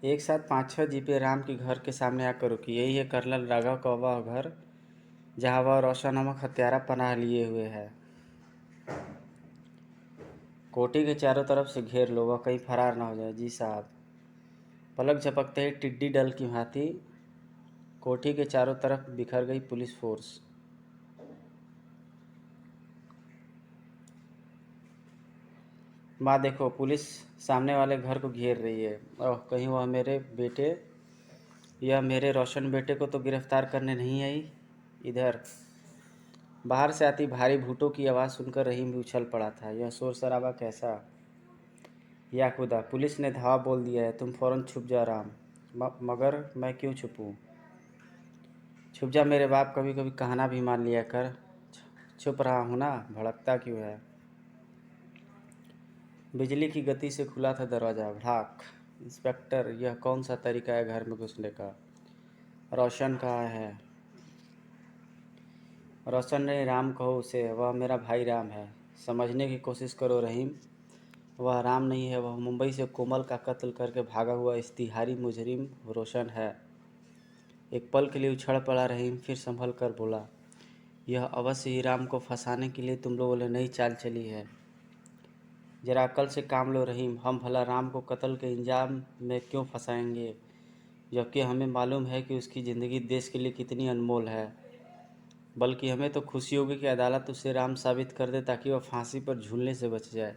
एक साथ 5-6 जीपें राम के घर के सामने आकर रुकी। यही है कर्नल राघव का वह घर, जहाँ वह रोशन नामक हत्यारा पनाह लिए हुए है। कोठी के चारों तरफ से घेर लो, वह कहीं फरार ना हो जाए। जी साहब। पलक झपकते ही टिड्डी दल की भांति कोठी के चारों तरफ बिखर गई पुलिस फोर्स। माँ देखो, पुलिस सामने वाले घर को घेर रही है। ओह, कहीं वह यह मेरे रोशन बेटे को तो गिरफ्तार करने नहीं आई। इधर बाहर से आती भारी भूटों की आवाज़ सुनकर रहीम भी उछल पड़ा था। यह शोर शराबा कैसा? या खुदा, पुलिस ने धावा बोल दिया है। तुम फौरन छुप जा राम। मगर मैं क्यों छुपूं? छुप जा मेरे बाप, कभी कभी कहना भी मान लिया कर। छुप रहा हूँ ना, भड़कता क्यों है? बिजली की गति से खुला था दरवाज़ा। भड़ाक। इंस्पेक्टर, यह कौन सा तरीका है घर में घुसने का? रोशन कहाँ है? रोशन ने राम कहो उसे, वह मेरा भाई राम है। समझने की कोशिश करो रहीम, वह राम नहीं है, वह मुंबई से कोमल का कत्ल करके भागा हुआ इश्तिहारी मुजरिम रोशन है। एक पल के लिए उछड़ पड़ा रहीम, फिर संभल कर बोला, यह अवश्य ही राम को फंसाने के लिए तुम लोगों ने नई चाल चली है। जरा अकल से काम लो रहीम, हम भला राम को कत्ल के इंजाम में क्यों फंसाएंगे, जबकि हमें मालूम है कि उसकी ज़िंदगी देश के लिए कितनी अनमोल है। बल्कि हमें तो खुशी होगी कि अदालत उसे राम साबित कर दे, ताकि वह फांसी पर झूलने से बच जाए।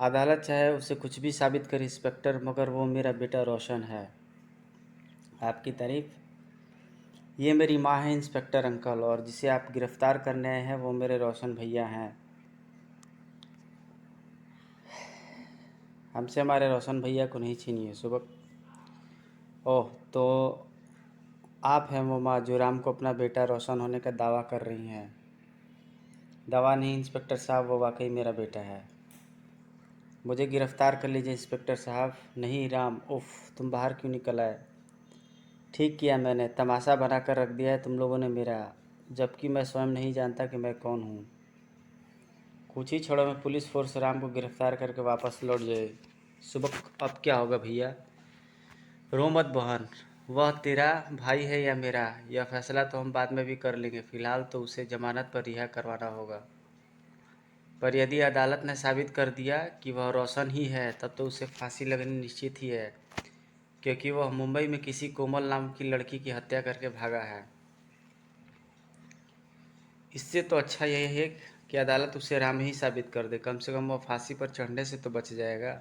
अदालत चाहे उसे कुछ भी साबित करे इंस्पेक्टर, मगर वो मेरा बेटा रोशन है। आपकी तारीफ? ये मेरी माँ है इंस्पेक्टर अंकल, और जिसे आप गिरफ्तार करने आए हैं वो मेरे रोशन भैया हैं। हमसे हमारे रोशन भैया को नहीं छीनिए सुबह। ओह, तो आप हैं वो माँ जो राम को अपना बेटा रोशन होने का दावा कर रही हैं। दावा नहीं इंस्पेक्टर साहब, वो वाकई मेरा बेटा है। मुझे गिरफ्तार कर लीजिए इंस्पेक्टर साहब। नहीं राम, उफ, तुम बाहर क्यों निकल आए? ठीक किया मैंने, तमाशा बना कर रख दिया है तुम लोगों ने मेरा, जबकि मैं स्वयं नहीं जानता कि मैं कौन हूँ। कुछ ही क्षणों में पुलिस फोर्स राम को गिरफ्तार करके वापस लौट जाए। सुबह अब क्या होगा भैया? रो मत बहन, वह तेरा भाई है या मेरा, यह फैसला तो हम बाद में भी कर लेंगे। फिलहाल तो उसे जमानत पर रिहा करवाना होगा। पर यदि अदालत ने साबित कर दिया कि वह रोशन ही है, तब तो उसे फांसी लगनी निश्चित ही है, क्योंकि वह मुंबई में किसी कोमल नाम की लड़की की हत्या करके भागा है। इससे तो अच्छा यही है कि अदालत उसे राम ही साबित कर दे, कम से कम वह फांसी पर चढ़ने से तो बच जाएगा।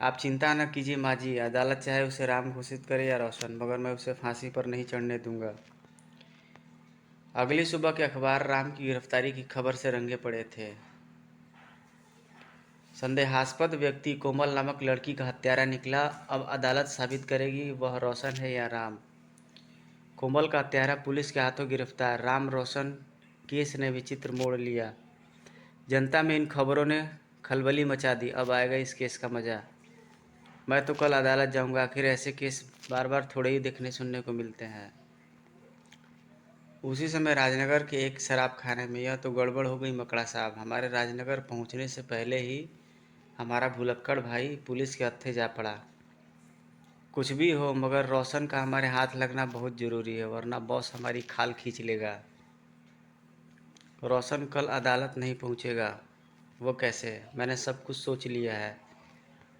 आप चिंता न कीजिए माँ जी, अदालत चाहे उसे राम घोषित करे या रोशन, मगर मैं उसे फांसी पर नहीं चढ़ने दूंगा। अगली सुबह के अखबार राम की गिरफ्तारी की खबर से रंगे पड़े थे। संदेहास्पद व्यक्ति कोमल नामक लड़की का हत्यारा निकला। अब अदालत साबित करेगी वह रोशन है या राम। कोमल का हत्यारा पुलिस के हाथों गिरफ्तार। राम रोशन केस ने विचित्र मोड़ लिया। जनता में इन खबरों ने खलबली मचा दी। अब आएगा इस केस का मज़ा। मैं तो कल अदालत जाऊंगा, आखिर ऐसे केस बार बार थोड़े ही देखने सुनने को मिलते हैं। उसी समय राजनगर के एक शराब खाने में यह तो गड़बड़ हो गई मकड़ा साहब। हमारे राजनगर पहुंचने से पहले ही हमारा भुलक्कड़ भाई पुलिस के हत्थे जा पड़ा। कुछ भी हो, मगर रोशन का हमारे हाथ लगना बहुत ज़रूरी है, वरना बॉस हमारी खाल खींच लेगा। रोशन कल अदालत नहीं पहुंचेगा। वो कैसे? मैंने सब कुछ सोच लिया है।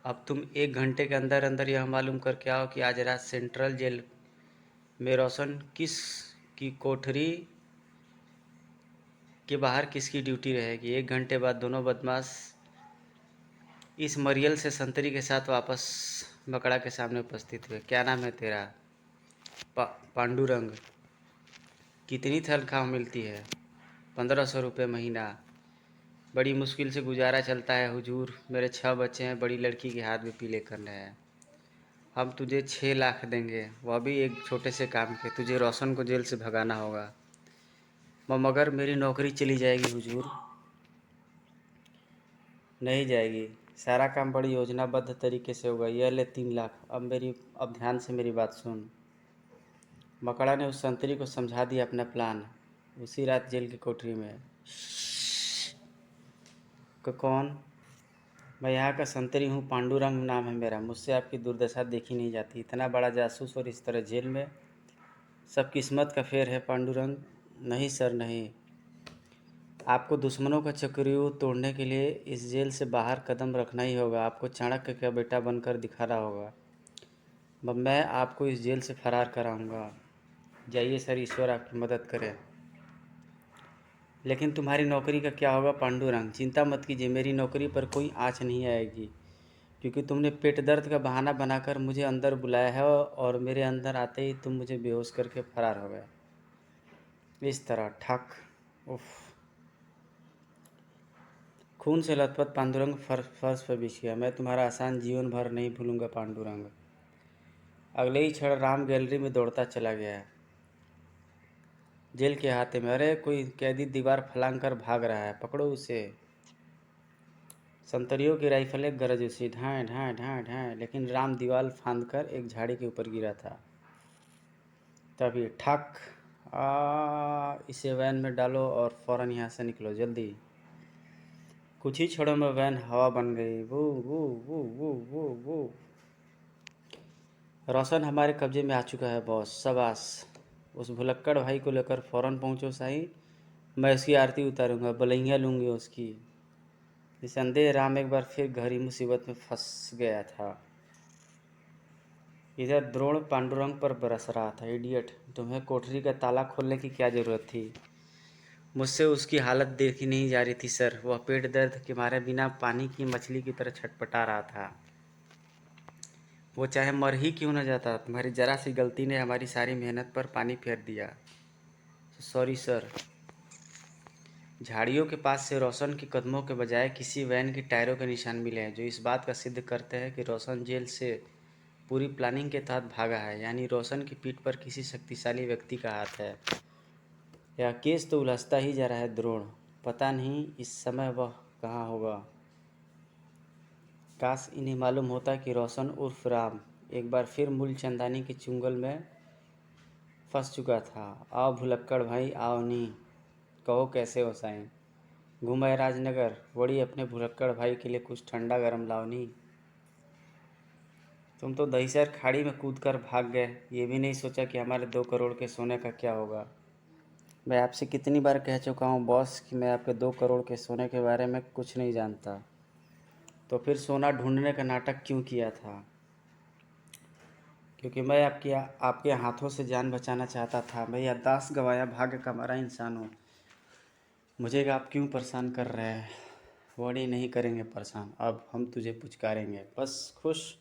अब तुम 1 घंटे के अंदर अंदर यह मालूम करके आओ कि आज रात सेंट्रल जेल में रोशन किस की कोठरी के बाहर किसकी ड्यूटी रहेगी। 1 घंटे बाद दोनों बदमाश इस मरियल से संतरी के साथ वापस मकड़ा के सामने उपस्थित हुए। क्या नाम है तेरा? पांडुरंग। कितनी तनख्वाह मिलती है? 1500 रुपये महीना। बड़ी मुश्किल से गुजारा चलता है हुजूर, मेरे 6 बच्चे हैं, बड़ी लड़की के हाथ भी पीले करने हैं। हम तुझे 6 लाख देंगे, वह भी एक छोटे से काम के। तुझे रोशन को जेल से भगाना होगा। मगर मेरी नौकरी चली जाएगी हुजूर। नहीं जाएगी, सारा काम बड़ी योजनाबद्ध तरीके से होगा। यह ले 3 लाख। अब ध्यान से मेरी बात सुन। मकड़ा ने उस संतरी को समझा दिया अपना प्लान। उसी रात जेल की कोठरी में। कौन? मैं यहाँ का संतरी हूँ, पांडुरंग नाम है मेरा। मुझसे आपकी दुर्दशा देखी नहीं जाती। इतना बड़ा जासूस और इस तरह जेल में। सब किस्मत का फेर है पांडुरंग। नहीं सर नहीं, आपको दुश्मनों का चक्रव्यूह तोड़ने के लिए इस जेल से बाहर कदम रखना ही होगा। आपको चाणक्य का बेटा बनकर दिखाना होगा। मैं आपको इस जेल से फरार कराऊंगा। जाइए सर, ईश्वर आपकी मदद करे। लेकिन तुम्हारी नौकरी का क्या होगा पांडुरंग? चिंता मत कीजिए, मेरी नौकरी पर कोई आँच नहीं आएगी, क्योंकि तुमने पेट दर्द का बहाना बनाकर मुझे अंदर बुलाया है और मेरे अंदर आते ही तुम मुझे बेहोश करके फरार हो गए। इस तरह ठक। उफ। खून से लथपथ पांडुरंग फर्श पर बिछ गया। मैं तुम्हारा आसान जीवन भर नहीं भूलूंगा पांडुरंग। अगले ही क्षण राम गैलरी में दौड़ता चला गया। जेल के अहाते में, अरे कोई कैदी दीवार फलांग कर भाग रहा है, पकड़ो उसे। संतरियों की राइफलें गरज उठी, ढाएं ढाएं ढाएं ढाएं, लेकिन राम दीवार फांद कर एक झाड़ी के ऊपर गिरा था। तभी ठक। इसे वैन में डालो और फौरन यहाँ से निकलो, जल्दी। कुछ ही क्षणों में वैन हवा बन गई। वो वो वो वो वो वो रोशन हमारे कब्जे में आ चुका है बॉस, शाबाश। उस भुलक्कड़ भाई को लेकर फौरन पहुंचो साईं। मैं उसकी आरती उतारूंगा, बलैया लूँगी उसकी। निसंदेह राम एक बार फिर गहरी मुसीबत में फंस गया था। इधर द्रोण पांडुरंग पर बरस रहा था। इडियट, तुम्हें कोठरी का ताला खोलने की क्या ज़रूरत थी? मुझसे उसकी हालत देखी नहीं जा रही थी सर। वह पेट दर्द के मारे बिना पानी की मछली की तरह छटपटा रहा था। वो चाहे मर ही क्यों न जाता, तुम्हारी जरा सी गलती ने हमारी सारी मेहनत पर पानी फेर दिया। Sorry sir. झाड़ियों के पास से रोशन के कदमों के बजाय किसी वैन के टायरों के निशान मिले हैं, जो इस बात का सिद्ध करते हैं कि रोशन जेल से पूरी प्लानिंग के तहत भागा है। यानी रोशन की पीठ पर किसी शक्तिशाली व्यक्ति का हाथ है। यह केस तो उलझता ही जा रहा है द्रोण। पता नहीं इस समय वह कहाँ होगा। काश इन्हें मालूम होता कि रोशन उर्फ राम एक बार फिर मूलचंदानी के चुंगल में फंस चुका था। आओ भुलक्कड़ भाई, आओ नी, कहो कैसे हो साईं। घूमे राजनगर, वड़ी अपने भुलक्कड़ भाई के लिए कुछ ठंडा गरम लाओ नी। तुम तो दहीसर खाड़ी में कूद कर भाग गए, ये भी नहीं सोचा कि हमारे 2 करोड़ के सोने का क्या होगा। मैं आपसे कितनी बार कह चुका हूँ बॉस कि मैं आपके 2 करोड़ के सोने के बारे में कुछ नहीं जानता। तो फिर सोना ढूंढने का नाटक क्यों किया था? क्योंकि मैं आपके हाथों से जान बचाना चाहता था। मैं याददाश्त गंवाया भाग्य का मारा इंसान हूँ। मुझे आप क्यों परेशान कर रहे हैं? वड़ी नहीं करेंगे परेशान, अब हम तुझे पुचकारेंगे, बस खुश।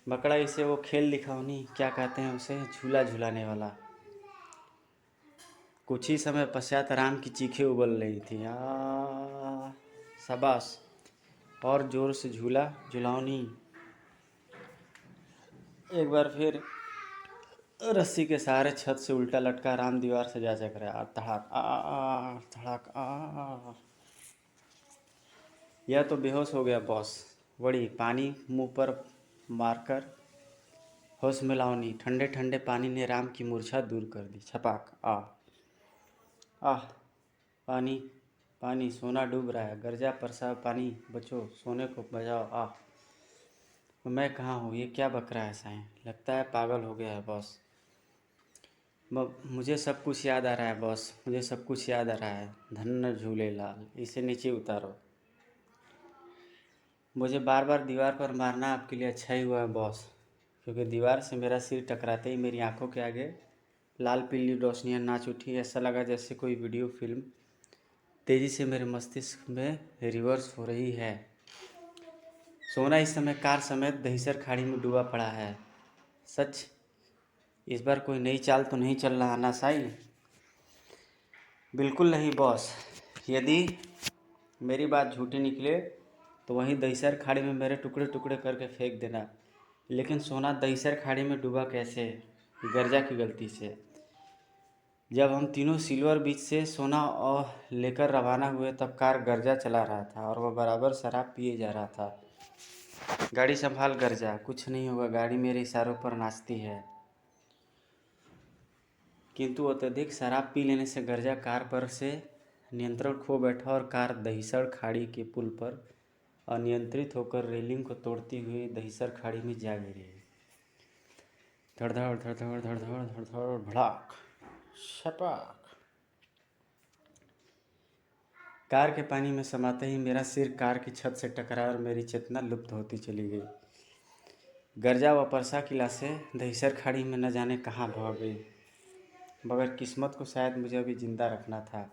बकड़ा इसे वो खेल दिखाओ नी, क्या कहते हैं उसे, झूला झूलाने वाला। कुछ ही समय पश्चात राम की चीखें उबल रही थी। शाबाश, और जोर से झूला झुलाओ नी। एक बार फिर रस्सी के सहारे छत से उल्टा लटका राम दीवार से जा चक रहा। धड़ाक धड़ाक यह तो बेहोश हो गया बॉस। वड़ी पानी मुंह पर मारकर होश में लाओनी। ठंडे ठंडे पानी ने राम की मूर्छा दूर कर दी। छपाक आह, पानी पानी, सोना डूब रहा है। गरजा परसा पानी, बचो, सोने को बचाओ। मैं कहाँ हूँ? ये क्या बक रहा है साईं? लगता है पागल हो गया है बॉस। मुझे सब कुछ याद आ रहा है बॉस, मुझे सब कुछ याद आ रहा है। धन्य झूलेलाल, इसे नीचे उतारो। मुझे बार बार दीवार पर मारना आपके लिए अच्छा ही हुआ है बॉस, क्योंकि दीवार से मेरा सिर टकराते ही मेरी आंखों के आगे लाल पीली रोशनियां नाच उठी। ऐसा लगा जैसे कोई वीडियो फिल्म तेज़ी से मेरे मस्तिष्क में रिवर्स हो रही है। सोना इस समय कार समेत दहीसर खाड़ी में डूबा पड़ा है। सच, इस बार कोई नई चाल तो नहीं चल रहा ना साई? बिल्कुल नहीं बॉस। यदि मेरी बात झूठी निकले तो वहीं दहीसर खाड़ी में मेरे टुकड़े टुकड़े करके फेंक देना। लेकिन सोना दहीसर खाड़ी में डूबा कैसे? गर्जा की गलती से। जब हम तीनों सिल्वर बीच से सोना और लेकर रवाना हुए तब कार गर्जा चला रहा था और वह बराबर शराब पिए जा रहा था। गाड़ी संभाल गर्जा, कुछ नहीं होगा, गाड़ी मेरे इशारों पर नाचती है। किंतु अत्यधिक शराब पी लेने से गर्जा कार पर से नियंत्रण खो बैठा और कार दहीसर खाड़ी के पुल पर अनियंत्रित होकर रेलिंग को तोड़ती हुई दहीसर खाड़ी में जा गिरी। धड़धड़ धड़धड़ धड़धड़ धड़धड़ भड़ाक छपाक। कार के पानी में समाते ही मेरा सिर कार की छत से टकराया और मेरी चेतना लुप्त होती चली गई। गर्जा व परसा की लाशें दहीसर खाड़ी में न जाने कहाँ भाग गई, मगर किस्मत को शायद मुझे अभी जिंदा रखना था,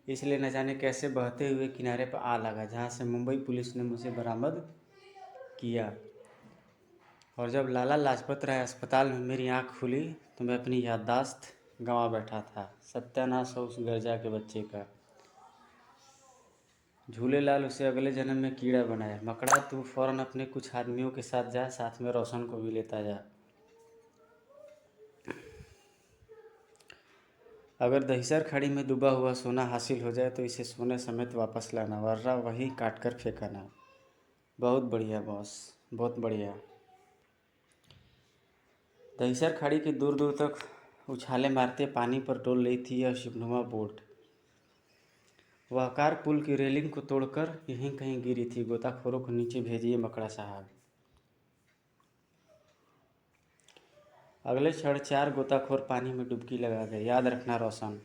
इसलिए न जाने कैसे बहते हुए किनारे पर आ लगा, जहाँ से मुंबई पुलिस ने मुझे बरामद किया। और जब लाला लाजपत राय अस्पताल में मेरी आँख खुली तो मैं अपनी याददाश्त गंवा बैठा था। सत्यानाश हो उस गर्जा के बच्चे का। झूलेलाल उसे अगले जन्म में कीड़ा बनाए। मकड़ा, तू फौरन अपने कुछ आदमियों के साथ जा, साथ में रोशन को भी लेता जा। अगर दहीसर खाड़ी में डूबा हुआ सोना हासिल हो जाए तो इसे सोने समेत वापस लाना, वरना वहीं काट कर फेंकाना। बहुत बढ़िया बॉस, बहुत बढ़िया। दहीसर खाड़ी की दूर दूर तक उछाले मारते पानी पर डोल रही थी यह शिवनुमा बोट। वह कार पुल की रेलिंग को तोड़कर यहीं कहीं गिरी थी। गोताखोरों को नीचे भेजिए मकड़ा साहब। अगले क्षण 4 गोताखोर पानी में डुबकी लगा गए। याद रखना रोशन,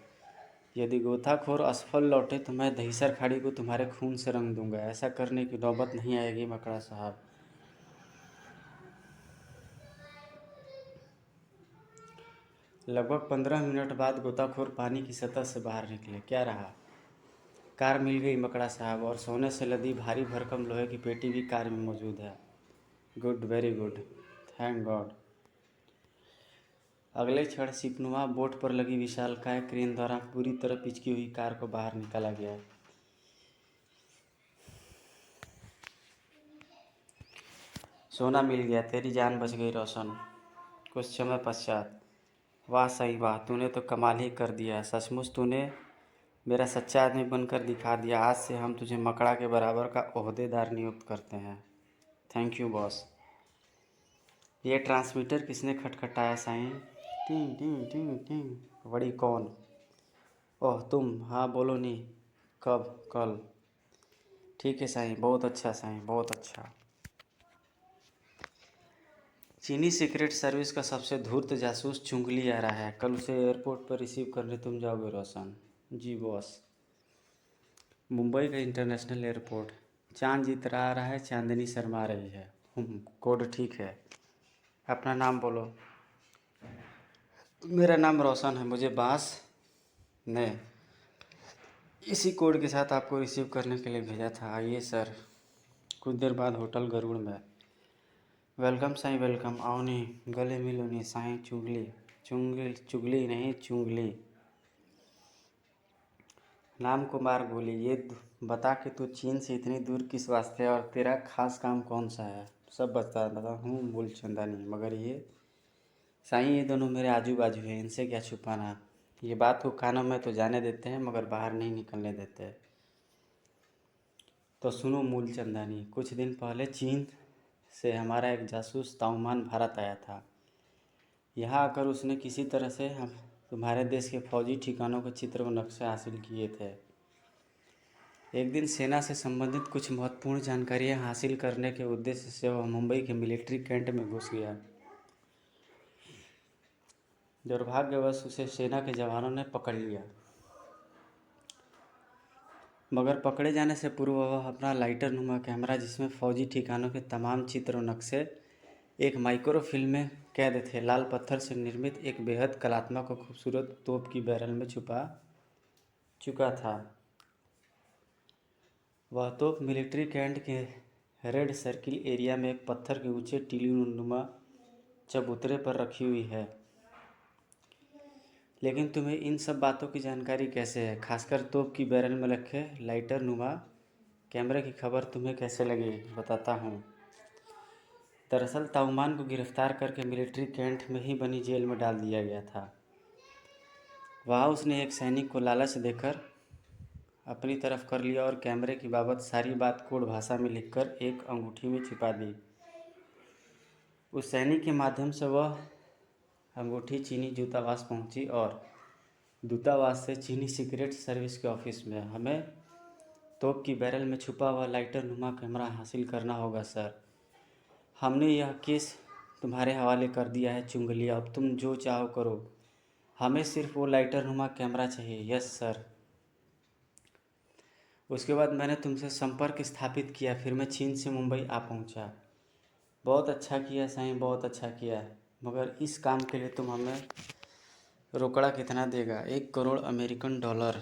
यदि गोताखोर असफल लौटे तो मैं दहीसर खाड़ी को तुम्हारे खून से रंग दूंगा। ऐसा करने की नौबत नहीं आएगी मकड़ा साहब। लगभग 15 मिनट बाद गोताखोर पानी की सतह से बाहर निकले। क्या रहा? कार मिल गई मकड़ा साहब, और सोने से लदी भारी भरकम लोहे की पेटी भी कार में मौजूद है। Good, very good, thank God. अगले क्षण सिपनुमा बोट पर लगी विशालकाय क्रेन द्वारा पूरी तरह पिचकी हुई कार को बाहर निकाला गया। सोना मिल गया, तेरी जान बच गई रोशन। कुछ समय पश्चात, वाह सही वाह, तूने तो कमाल ही कर दिया। सचमुच तूने मेरा सच्चा आदमी बनकर दिखा दिया। आज से हम तुझे मकड़ा के बराबर का ओहदेदार नियुक्त करते हैं। Thank you boss. ये ट्रांसमीटर किसने खटखटाया साईं? टिंग टिंग टिंग टिंग। बड़ी कौन? ओह तुम, हाँ बोलो नी। कब? कल? ठीक है साईं, बहुत अच्छा साईं, बहुत अच्छा। चीनी सीक्रेट सर्विस का सबसे धूर्त जासूस चुंगली आ रहा है। कल उसे एयरपोर्ट पर रिसीव करने तुम जाओगे रोशन? जी बॉस। मुंबई का इंटरनेशनल एयरपोर्ट। चांद जितरा रहा है, चांदनी शर्मा रही है। कोड ठीक है। अपना नाम बोलो। मेरा नाम रोशन है। मुझे बांस ने इसी कोड के साथ आपको रिसीव करने के लिए भेजा था। आइए सर। कुछ देर बाद होटल गरुड़ में। Welcome Sai welcome. आओ नहीं, गले मिलो नहीं साईं। चुगली नहीं, चुंगली। नाम को मार गोली। ये बता कि तू चीन से इतनी दूर किस वास्ते है और तेरा खास काम कौन सा है? सब बता हूँ मूलचंदानी। मगर ये साईं, ये दोनों मेरे आजू बाजू हैं, इनसे क्या छुपाना। ये बात को कानों में तो जाने देते हैं मगर बाहर नहीं निकलने देते। तो सुनो मूलचंदानी, कुछ दिन पहले चीन से हमारा एक जासूस ताऊमान भारत आया था। यहाँ आकर उसने किसी तरह से हम तुम्हारे देश के फौजी ठिकानों के चित्र व नक्शे हासिल किए थे। एक दिन सेना से संबंधित कुछ महत्वपूर्ण जानकारियाँ हासिल करने के उद्देश्य से वह मुंबई के मिलिट्री कैंट में घुस गया। दुर्भाग्यवश उसे सेना के जवानों ने पकड़ लिया, मगर पकड़े जाने से पूर्व वह अपना लाइटर नुमा कैमरा, जिसमें फौजी ठिकानों के तमाम चित्र और नक्शे एक माइक्रोफिल्म में कैद थे, लाल पत्थर से निर्मित एक बेहद कलात्मक और खूबसूरत तोप की बैरल में छुपा चुका था। वह तोप मिलिट्री कैंट के रेड सर्किल एरिया में एक पत्थर के ऊंचे टीली नुमा चबूतरे पर रखी हुई है। लेकिन तुम्हें इन सब बातों की जानकारी कैसे है? खासकर तोप की बैरल में रखे लाइटर नुमा कैमरे की खबर तुम्हें कैसे लगी? बताता हूँ। दरअसल ताऊमान को गिरफ्तार करके मिलिट्री कैंट में ही बनी जेल में डाल दिया गया था। वहाँ उसने एक सैनिक को लालच देकर अपनी तरफ कर लिया और कैमरे की बाबत सारी बात कोड भाषा में लिखकर एक अंगूठी में छिपा दी। उस सैनिक के माध्यम से वह अंगूठी चीनी दूतावास पहुंची और दूतावास से चीनी सीक्रेट सर्विस के ऑफिस में। हमें तोप की बैरल में छुपा हुआ लाइटर नुमा कैमरा हासिल करना होगा सर। हमने यह केस तुम्हारे हवाले कर दिया है चुंगलिया, अब तुम जो चाहो करो। हमें सिर्फ वो लाइटर नुमा कैमरा चाहिए। Yes sir. उसके बाद मैंने तुमसे संपर्क स्थापित किया, फिर मैं चीन से मुंबई आ पहुंचा। बहुत अच्छा किया साईं, बहुत अच्छा किया। मगर इस काम के लिए तुम हमें रोकड़ा कितना देगा? 1 करोड़ अमेरिकन डॉलर।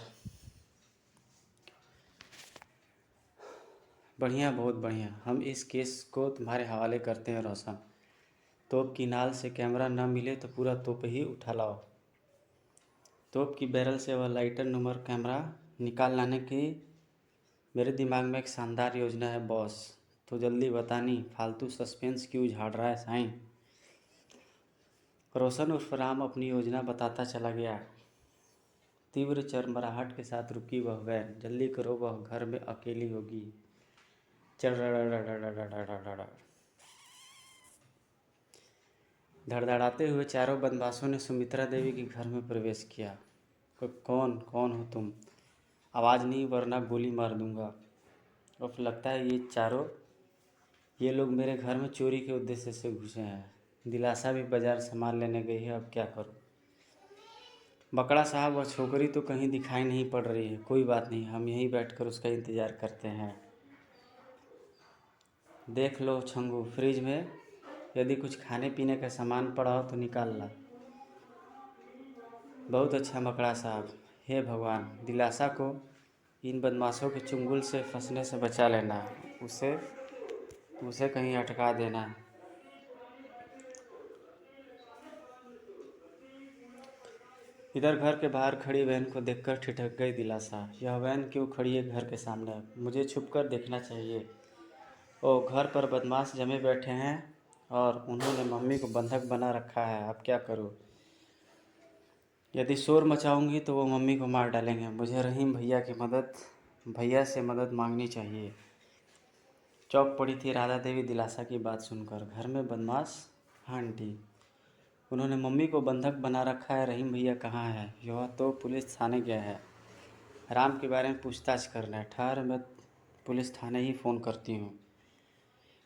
बढ़िया, बहुत बढ़िया। हम इस केस को तुम्हारे हवाले करते हैं रोशन। तोप की नाल से कैमरा न मिले तो पूरा तोप ही उठा लाओ। तोप की बैरल से वह लाइटर नंबर कैमरा निकाल लाने की मेरे दिमाग में एक शानदार योजना है बॉस। तो जल्दी बतानी, फालतू सस्पेंस क्यों झाड़ रहा है साईं? रोशन उर्फ राम अपनी योजना बताता चला गया। तीव्र चरमराहट के साथ रुकी वह वैन। जल्दी करो, वह घर में अकेली होगी। धड़धड़ाते हुए चारों बदमाशों ने सुमित्रा देवी के घर में प्रवेश किया। कौन कौन हो तुम? आवाज़ नहीं वरना गोली मार दूंगा। अब लगता है ये लोग मेरे घर में चोरी के उद्देश्य से घुसे हैं। दिलासा भी बाजार सामान लेने गई है, अब क्या करूं? बकड़ा साहब, वह छोकरी तो कहीं दिखाई नहीं पड़ रही है। कोई बात नहीं, हम यहीं बैठकर उसका इंतज़ार करते हैं। देख लो छंगू, फ्रिज में यदि कुछ खाने पीने का सामान पड़ा हो तो निकाल ला। बहुत अच्छा मकड़ा साहब। हे भगवान, दिलासा को इन बदमाशों के चुंगल से फंसने से बचा लेना। उसे उसे कहीं अटका देना। इधर घर के बाहर खड़ी वैन को देखकर ठिठक गई दिलासा। यह वैन क्यों खड़ी है घर के सामने? मुझे छुपकर देखना चाहिए। ओ, घर पर बदमाश जमे बैठे हैं और उन्होंने मम्मी को बंधक बना रखा है। अब क्या करूं? यदि शोर मचाऊंगी तो वो मम्मी को मार डालेंगे। मुझे रहीम भैया से मदद मांगनी चाहिए। चौंक पड़ी थी राधा देवी दिलासा की बात सुनकर। घर में बदमाश? हाँ आंटी, उन्होंने मम्मी को बंधक बना रखा है। रहीम भैया कहाँ है? यह तो पुलिस थाने गया है राम के बारे में पूछताछ करना है। ठहर, मैं पुलिस थाने ही फ़ोन करती हूँ।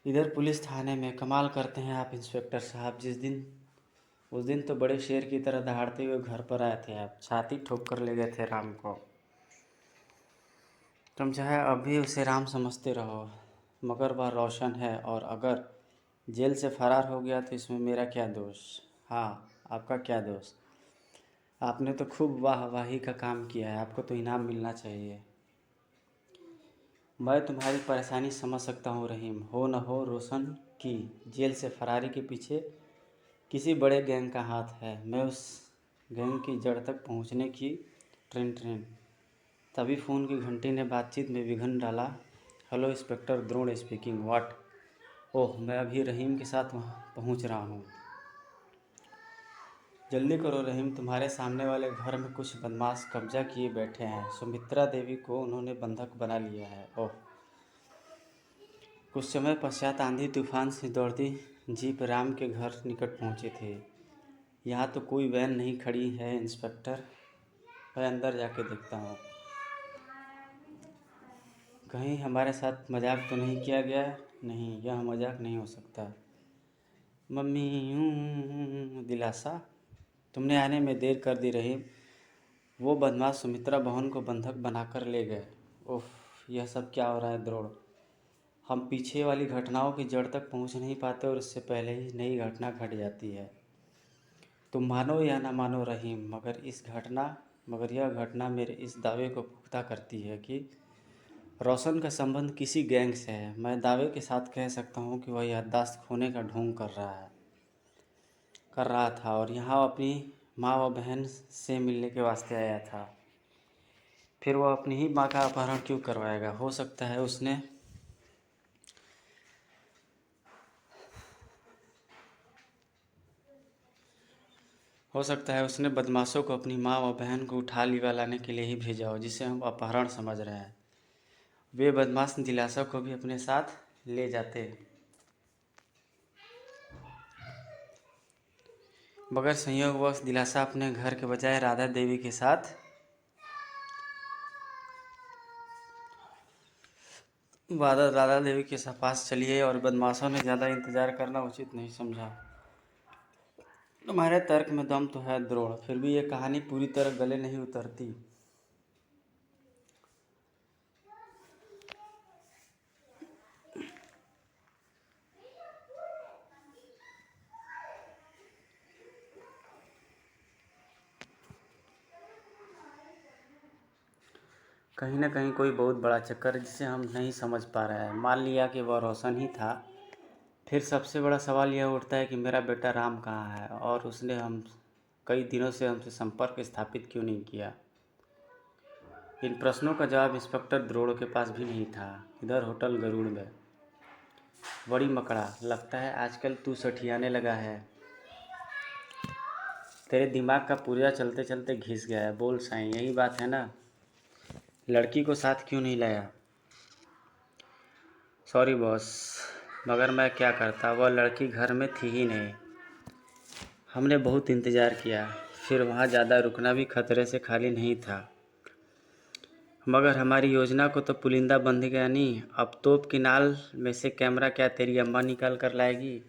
इधर पुलिस थाने में। कमाल करते हैं आप इंस्पेक्टर साहब। उस दिन तो बड़े शेर की तरह दहाड़ते हुए घर पर आए थे आप। छाती ठोक कर ले गए थे राम को। तुम चाहे अभी उसे राम समझते रहो, मगर वह रोशन है, और अगर जेल से फरार हो गया तो इसमें मेरा क्या दोष? हाँ, आपका क्या दोष? आपने तो खूब वाहवाही का काम किया है, आपको तो इनाम मिलना चाहिए। मैं तुम्हारी परेशानी समझ सकता हूँ रहीम। हो न हो रोशन की जेल से फरारी के पीछे किसी बड़े गैंग का हाथ है। मैं उस गैंग की जड़ तक पहुँचने की ट्रेन। तभी फ़ोन की घंटी ने बातचीत में विघ्न डाला। Hello, inspector Drona speaking. What? Oh, मैं अभी रहीम के साथ वहाँ पहुँच रहा हूँ। जल्दी करो रहीम, तुम्हारे सामने वाले घर में कुछ बदमाश कब्जा किए बैठे हैं। सुमित्रा देवी को उन्होंने बंधक बना लिया है। ओह। कुछ समय पश्चात आंधी तूफान से दौड़ती जीप राम के घर निकट पहुंची थी। यहाँ तो कोई वैन नहीं खड़ी है इंस्पेक्टर। मैं अंदर जाके देखता हूँ, कहीं हमारे साथ मजाक तो नहीं किया गया? नहीं, यह मजाक नहीं हो सकता। मम्मी दिलासा, तुमने आने में देर कर दी रहीम। वो बदमाश सुमित्रा बहन को बंधक बनाकर ले गए। ओह, यह सब क्या हो रहा है द्रोण? हम पीछे वाली घटनाओं की जड़ तक पहुंच नहीं पाते और इससे पहले ही नई घटना घट जाती है। तुम मानो या ना मानो रहीम, मगर यह घटना मेरे इस दावे को पुख्ता करती है कि रोशन का संबंध किसी गैंग से है। मैं दावे के साथ कह सकता हूँ कि वह याददाश्त खोने का ढोंग कर रहा था और यहाँ अपनी माँ व बहन से मिलने के वास्ते आया था। फिर वह अपनी ही माँ का अपहरण क्यों करवाएगा? हो सकता है उसने बदमाशों को अपनी माँ व बहन को उठा लिवा लाने के लिए ही भेजा हो, जिसे हम अपहरण समझ रहे हैं। वे बदमाश दिलासा को भी अपने साथ ले जाते, मगर संयोगवश दिलासा अपने घर के बजाय राधा देवी के साथ राधा देवी के पास चली गई और बदमाशों ने ज़्यादा इंतजार करना उचित नहीं समझा। तुम्हारे तर्क में दम तो है द्रोण, फिर भी ये कहानी पूरी तरह गले नहीं उतरती। कहीं ना कहीं कोई बहुत बड़ा चक्कर है जिसे हम नहीं समझ पा रहे हैं। मान लिया कि वह रोशन ही था, फिर सबसे बड़ा सवाल यह उठता है कि मेरा बेटा राम कहाँ है और उसने हम कई दिनों से हमसे संपर्क स्थापित क्यों नहीं किया? इन प्रश्नों का जवाब इंस्पेक्टर द्रोण के पास भी नहीं था। इधर होटल गरुड़ में बड़ी मकड़ा, लगता है आजकल तू सठियाने लगा है। तेरे दिमाग का पुर्जा चलते चलते घिस गया है। बोल साईं, यही बात है ना? लड़की को साथ क्यों नहीं लाया? सॉरी बॉस, मगर मैं क्या करता, वह लड़की घर में थी ही नहीं। हमने बहुत इंतज़ार किया, फिर वहाँ ज़्यादा रुकना भी खतरे से खाली नहीं था, मगर हमारी योजना को तो पुलिंदा बंध गया नहीं। अब तोप की नाल में से कैमरा क्या तेरी अम्मा निकाल कर लाएगी?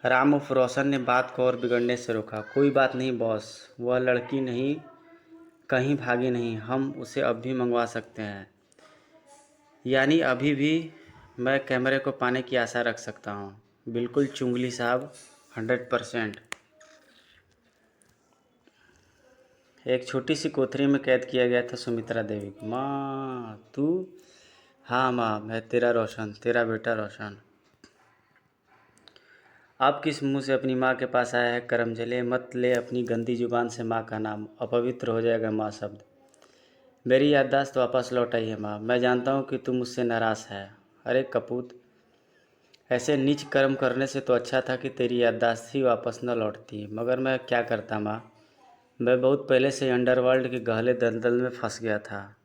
राम उर्फ रोशन ने बात को और बिगड़ने से रोका। कोई बात नहीं बॉस, वह लड़की नहीं, कहीं भागी नहीं, हम उसे अब भी मंगवा सकते हैं। यानी अभी भी मैं कैमरे को पाने की आशा रख सकता हूँ? बिल्कुल चुंगली साहब, 100%। एक छोटी सी कोठरी में कैद किया गया था सुमित्रा देवी को। माँ तू? हाँ माँ, मैं तेरा रोशन, तेरा बेटा रोशन। आप किस मुंह से अपनी माँ के पास आया है करम जले, मत ले अपनी गंदी जुबान से माँ का नाम, अपवित्र हो जाएगा माँ शब्द। मेरी याददाश्त वापस लौट आई है माँ, मैं जानता हूँ कि तू मुझसे नाराज़ है। अरे कपूत, ऐसे नीच कर्म करने से तो अच्छा था कि तेरी याददाश्त ही वापस न लौटती, मगर मैं क्या करता माँ। मैं बहुत पहले से अंडरवर्ल्ड के गहरे दलदल में फंस गया था,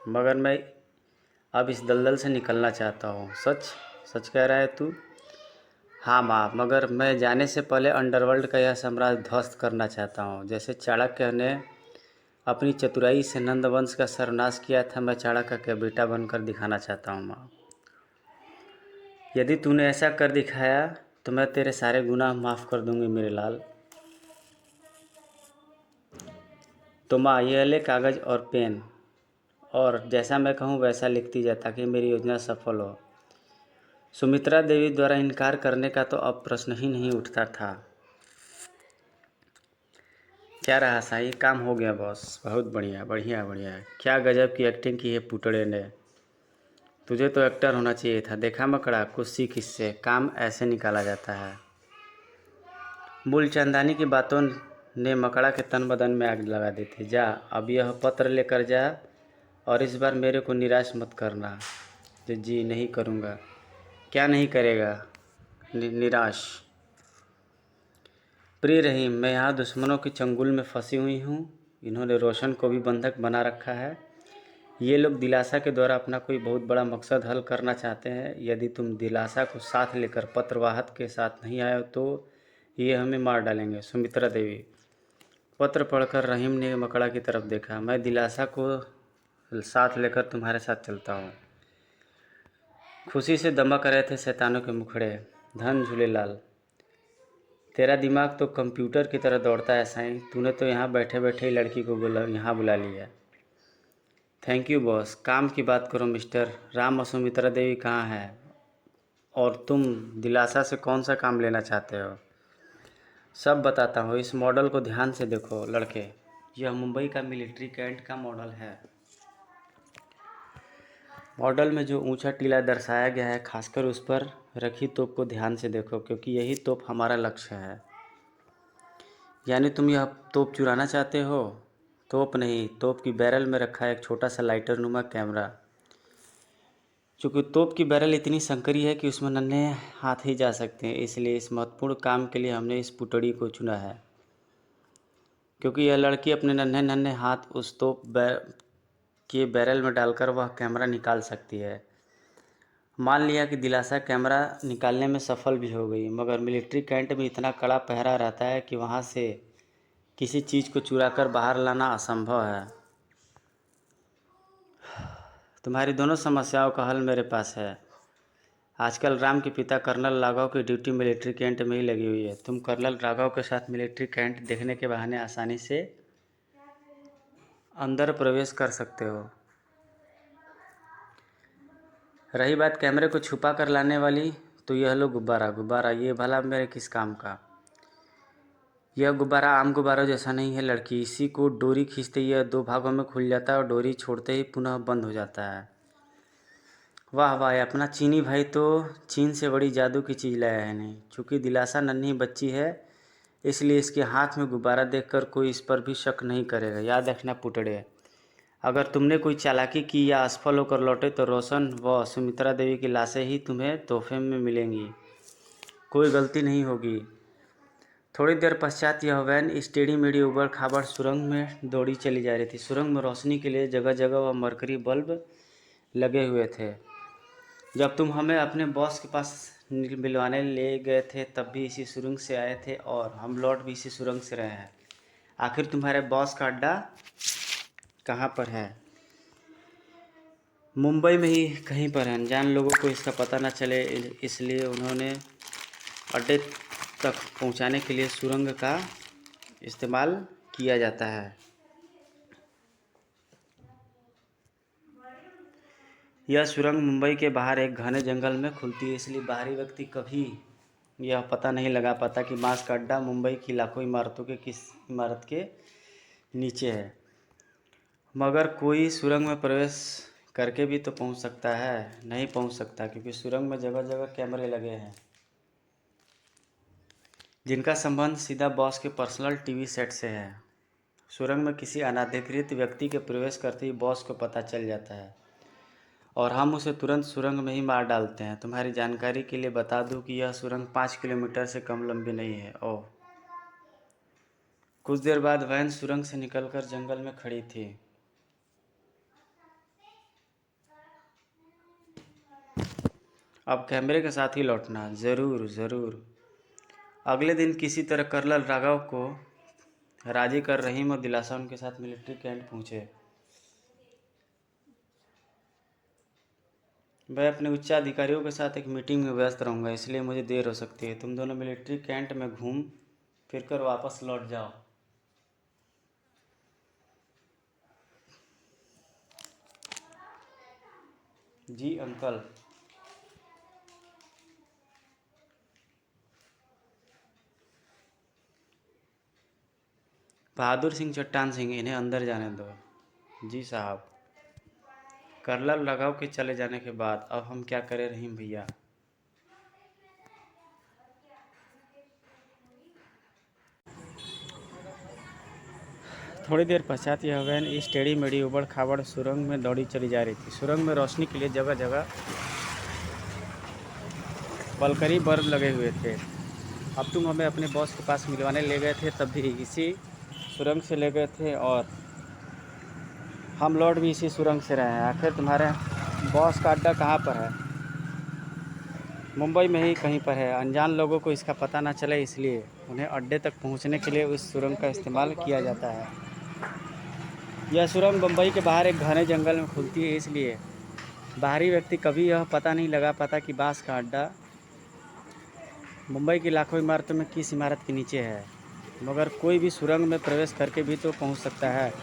मगर मैं अब इस दलदल से निकलना चाहता हूँ। सच सच कह रहा है तू? हाँ माँ, मगर मैं जाने से पहले अंडरवर्ल्ड का यह साम्राज्य ध्वस्त करना चाहता हूँ। जैसे चाणक्य ने अपनी चतुराई से नंदवंश का सर्वनाश किया था, मैं चाणक्य का बेटा बनकर दिखाना चाहता हूँ माँ। यदि तूने ऐसा कर दिखाया तो मैं तेरे सारे गुनाह माफ़ कर दूंगी मेरे लाल। तो माँ, ये ले कागज़ और पेन, और जैसा मैं कहूँ वैसा लिखती जा ताकि मेरी योजना सफल हो। सुमित्रा देवी द्वारा इनकार करने का तो अब प्रश्न ही नहीं उठता था। क्या रहा शाही, काम हो गया बॉस, बहुत बढ़िया बढ़िया बढ़िया। क्या गजब की एक्टिंग की है पुतड़े ने, तुझे तो एक्टर होना चाहिए था। देखा मकड़ा, कुछ सीख इससे, काम ऐसे निकाला जाता है। मूलचंदानी की बातों ने मकड़ा के तन बदन में आग लगा दी थी। जा, अब यह पत्र लेकर जा, और इस बार मेरे को निराश मत करना। जी नहीं करूँगा। क्या नहीं करेगा? निराश। प्रिय रहीम, मैं यहाँ दुश्मनों के चंगुल में फंसी हुई हूँ। इन्होंने रोशन को भी बंधक बना रखा है। ये लोग दिलासा के द्वारा अपना कोई बहुत बड़ा मकसद हल करना चाहते हैं। यदि तुम दिलासा को साथ लेकर पत्रवाहक के साथ नहीं आए तो ये हमें मार डालेंगे। सुमित्रा देवी। पत्र पढ़कर रहीम ने मकड़ा की तरफ देखा। मैं दिलासा को साथ लेकर तुम्हारे साथ चलता हूँ। खुशी से दमक रहे थे शैतानों के मुखड़े। धन झूलेलाल, तेरा दिमाग तो कंप्यूटर की तरह दौड़ता है साईं। तूने तो यहाँ बैठे बैठे ही लड़की को यहाँ बुला लिया। Thank you boss. काम की बात करो मिस्टर। राम और सुमित्रा देवी कहाँ है, और तुम दिलासा से कौन सा काम लेना चाहते हो? सब बताता हूँ। इस मॉडल को ध्यान से देखो लड़के, यह मुंबई का मिलिट्री कैंट का मॉडल है। मॉडल में जो ऊंचा टीला दर्शाया गया है, खासकर उस पर रखी तोप को ध्यान से देखो, क्योंकि यही तोप हमारा लक्ष्य है। यानी तुम यह तोप चुराना चाहते हो? तोप नहीं, तोप की बैरल में रखा है एक छोटा सा लाइटर नुमा कैमरा। चूँकि तोप की बैरल इतनी संकरी है कि उसमें नन्हे हाथ ही जा सकते हैं, इसलिए इस महत्वपूर्ण काम के लिए हमने इस पुतड़ी को चुना है। क्योंकि यह लड़की अपने नन्हे नन्हे हाथ उस तोप के बैरल में डालकर वह कैमरा निकाल सकती है। मान लिया कि दिलासा कैमरा निकालने में सफल भी हो गई, मगर मिलिट्री कैंट में इतना कड़ा पहरा रहता है कि वहाँ से किसी चीज़ को चुरा कर बाहर लाना असंभव है। तुम्हारी दोनों समस्याओं का हल मेरे पास है। आजकल राम के पिता कर्नल राघव की ड्यूटी मिलिट्री कैंट में ही लगी हुई है। तुम कर्नल राघव के साथ मिलिट्री कैंट देखने के बहाने आसानी से अंदर प्रवेश कर सकते हो। रही बात कैमरे को छुपा कर लाने वाली, तो यह लो गुब्बारा। गुब्बारा ये भला मेरे किस काम का? यह गुब्बारा आम गुब्बारों जैसा नहीं है लड़की। इसी को डोरी खींचते ही यह दो भागों में खुल जाता है और डोरी छोड़ते ही पुनः बंद हो जाता है। वाह वाह, अपना चीनी भाई तो चीन से बड़ी जादू की चीज़ लाया है। नहीं, चूँकि दिलासा नन्ही बच्ची है, इसलिए इसके हाथ में गुब्बारा देखकर कोई इस पर भी शक नहीं करेगा। याद रखना पुतड़े, अगर तुमने कोई चालाकी की या असफल होकर लौटे तो रोशन व सुमित्रा देवी की लाशें ही तुम्हें तोहफे में मिलेंगी। कोई गलती नहीं होगी। थोड़ी देर पश्चात यह वैन इस टेढ़ी मेढ़ी उबड़ खाबड़ सुरंग में दौड़ी चली जा रही थी। सुरंग में रोशनी के लिए जगह जगह वह मरकरी बल्ब लगे हुए थे। जब तुम हमें अपने बॉस के पास मिलवाने ले गए थे तब भी इसी सुरंग से आए थे, और हम लौट भी इसी सुरंग से रहे हैं। आखिर तुम्हारे बॉस का अड्डा कहाँ पर है? मुंबई में ही कहीं पर है। अनजान लोगों को इसका पता न चले, इसलिए उन्होंने अड्डे तक पहुंचाने के लिए सुरंग का इस्तेमाल किया जाता है। यह सुरंग मुंबई के बाहर एक घने जंगल में खुलती है, इसलिए बाहरी व्यक्ति कभी यह पता नहीं लगा पाता कि बांस का अड्डा मुंबई की लाखों इमारतों के किस इमारत के नीचे है। मगर कोई सुरंग में प्रवेश करके भी तो पहुंच सकता है? नहीं पहुंच सकता, क्योंकि सुरंग में जगह जगह कैमरे लगे हैं। जिनका संबंध सीधा बॉस के पर्सनल टीवी सेट से है। सुरंग में किसी अनाधिकृत व्यक्ति के प्रवेश करते ही बॉस को पता चल जाता है और हम उसे तुरंत सुरंग में ही मार डालते हैं। तुम्हारी जानकारी के लिए बता दूं कि यह सुरंग 5 किलोमीटर से कम लंबी नहीं है। ओह। कुछ देर बाद वैन सुरंग से निकलकर जंगल में खड़ी थी। अब कैमरे के साथ ही लौटना। ज़रूर ज़रूर। अगले दिन किसी तरह कर्नल राघव को राजी कर रहीम और दिलासा उनके साथ मिलिट्री कैंट पहुंचे। मैं अपने उच्चाधिकारियों के साथ एक मीटिंग में व्यस्त रहूंगा, इसलिए मुझे देर हो सकती है। तुम दोनों मिलिट्री कैंट में घूम फिर कर वापस लौट जाओ। जी अंकल। बहादुर सिंह, चट्टान सिंह, इन्हें अंदर जाने दो। जी साहब। कर्नल राघव के चले जाने के बाद अब हम क्या करें रहीम भैया? थोड़ी देर पश्चात यह वैन इस टेढ़ी मेढ़ी उबड़ खाबड़ सुरंग में दौड़ी चली जा रही थी। सुरंग में रोशनी के लिए जगह जगह बलकरी बल्ब लगे हुए थे। अब तुम हमें अपने बॉस के पास मिलवाने ले गए थे, तब भी इसी सुरंग से ले गए थे और हम लौट भी इसी सुरंग से रहे हैं। आखिर तुम्हारे बॉस का अड्डा कहाँ पर है? मुंबई में ही कहीं पर है। अनजान लोगों को इसका पता ना चले, इसलिए उन्हें अड्डे तक पहुंचने के लिए उस सुरंग का इस्तेमाल किया जाता है। यह सुरंग मुंबई के बाहर एक घने जंगल में खुलती है, इसलिए बाहरी व्यक्ति कभी यह पता नहीं लगा पाता कि बास का अड्डा मुंबई की लाखों इमारतों में किस इमारत के नीचे है। मगर कोई भी सुरंग में प्रवेश करके भी तो पहुंच सकता है।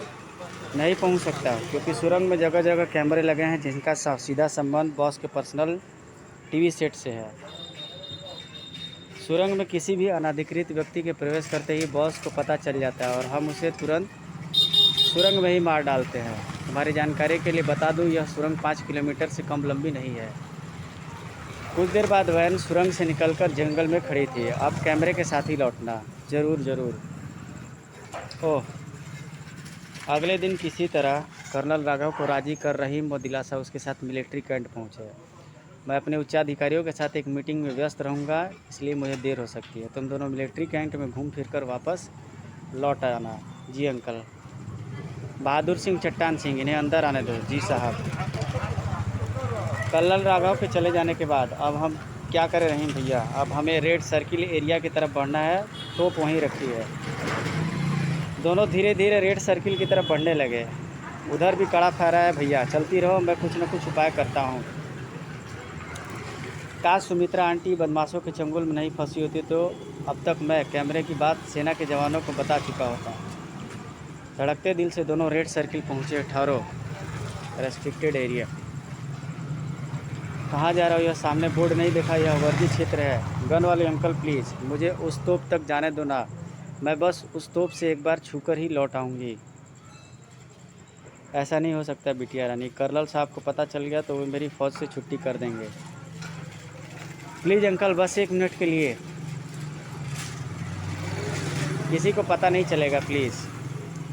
नहीं पहुंच सकता, क्योंकि सुरंग में जगह जगह कैमरे लगे हैं जिनका सीधा संबंध बॉस के पर्सनल टीवी सेट से है। सुरंग में किसी भी अनाधिकृत व्यक्ति के प्रवेश करते ही बॉस को पता चल जाता है और हम उसे तुरंत सुरंग में ही मार डालते हैं। तुम्हारी जानकारी के लिए बता दूं, यह सुरंग 5 किलोमीटर से कम लंबी नहीं है। कुछ देर बाद वैन सुरंग से निकलकर जंगल में खड़ी थी। अब कैमरे के साथ ही लौटना। ज़रूर ज़रूर। ओह। अगले दिन किसी तरह कर्नल राघव को राजी कर रहीम और दिलासा उसके साथ मिलिट्री कैंट पहुंचे। मैं अपने उच्चाधिकारियों के साथ एक मीटिंग में व्यस्त रहूंगा, इसलिए मुझे देर हो सकती है। तुम दोनों मिलिट्री कैंट में घूम फिर कर वापस लौट आना। जी अंकल। बहादुर सिंह, चट्टान सिंह, इन्हें अंदर आने दो। जी साहब। कर्नल राघव के चले जाने के बाद अब हम क्या करें रहीम भैया? अब हमें रेड सर्किल एरिया की तरफ बढ़ना है। तोप वहीं रखी है। दोनों धीरे धीरे रेड सर्किल की तरफ बढ़ने लगे। उधर भी कड़ा फहरा है भैया, चलती रहो, मैं कुछ न कुछ उपाय करता हूँ। काश सुमित्रा आंटी बदमाशों के चंगुल में नहीं फंसी होती तो अब तक मैं कैमरे की बात सेना के जवानों को बता चुका होता। धड़कते दिल से दोनों रेड सर्किल पहुँचे। ठहरो, रेस्ट्रिक्टेड एरिया। कहाँ जा रहे हो? यह सामने बोर्ड नहीं देखा? यह वर्दी क्षेत्र है। गन वाले अंकल प्लीज़ मुझे उस तोप तक जाने दो ना, मैं बस उस तोप से एक बार छूकर ही लौट आऊँगी। ऐसा नहीं हो सकता बिटिया रानी, कर्नल साहब को पता चल गया तो वो मेरी फ़ौज से छुट्टी कर देंगे। प्लीज़ अंकल, बस 1 मिनट के लिए, किसी को पता नहीं चलेगा प्लीज़।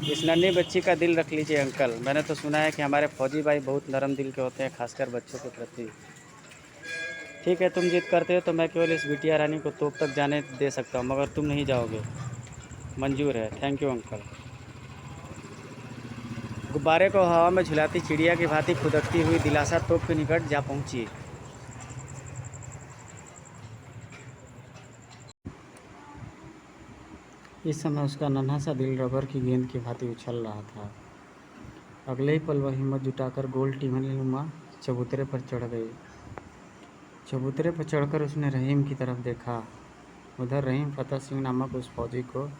इस नन्ही बच्ची का दिल रख लीजिए अंकल। मैंने तो सुना है कि हमारे फौजी भाई बहुत नरम दिल के होते हैं, खासकर बच्चों के प्रति। ठीक है, तुम जिद करते हो तो मैं केवल इस बिटिया रानी को तोप तक जाने दे सकता हूँ, मगर तुम नहीं जाओगे। मंजूर है। Thank you uncle. गुब्बारे को हवा में झुलाती चिड़िया की भांति खुदकती हुई दिलासा तोप के निकट जा पहुंची। इस समय उसका नन्हा सा दिल रबर की गेंद की भांति उछल रहा था। अगले ही पल वह हिम्मत जुटाकर गोल टिमनुमा चबूतरे पर चढ़ गई। चबूतरे पर चढ़कर उसने रहीम की तरफ देखा। उधर रहीम फतेह सिंह नामक उस फौजी को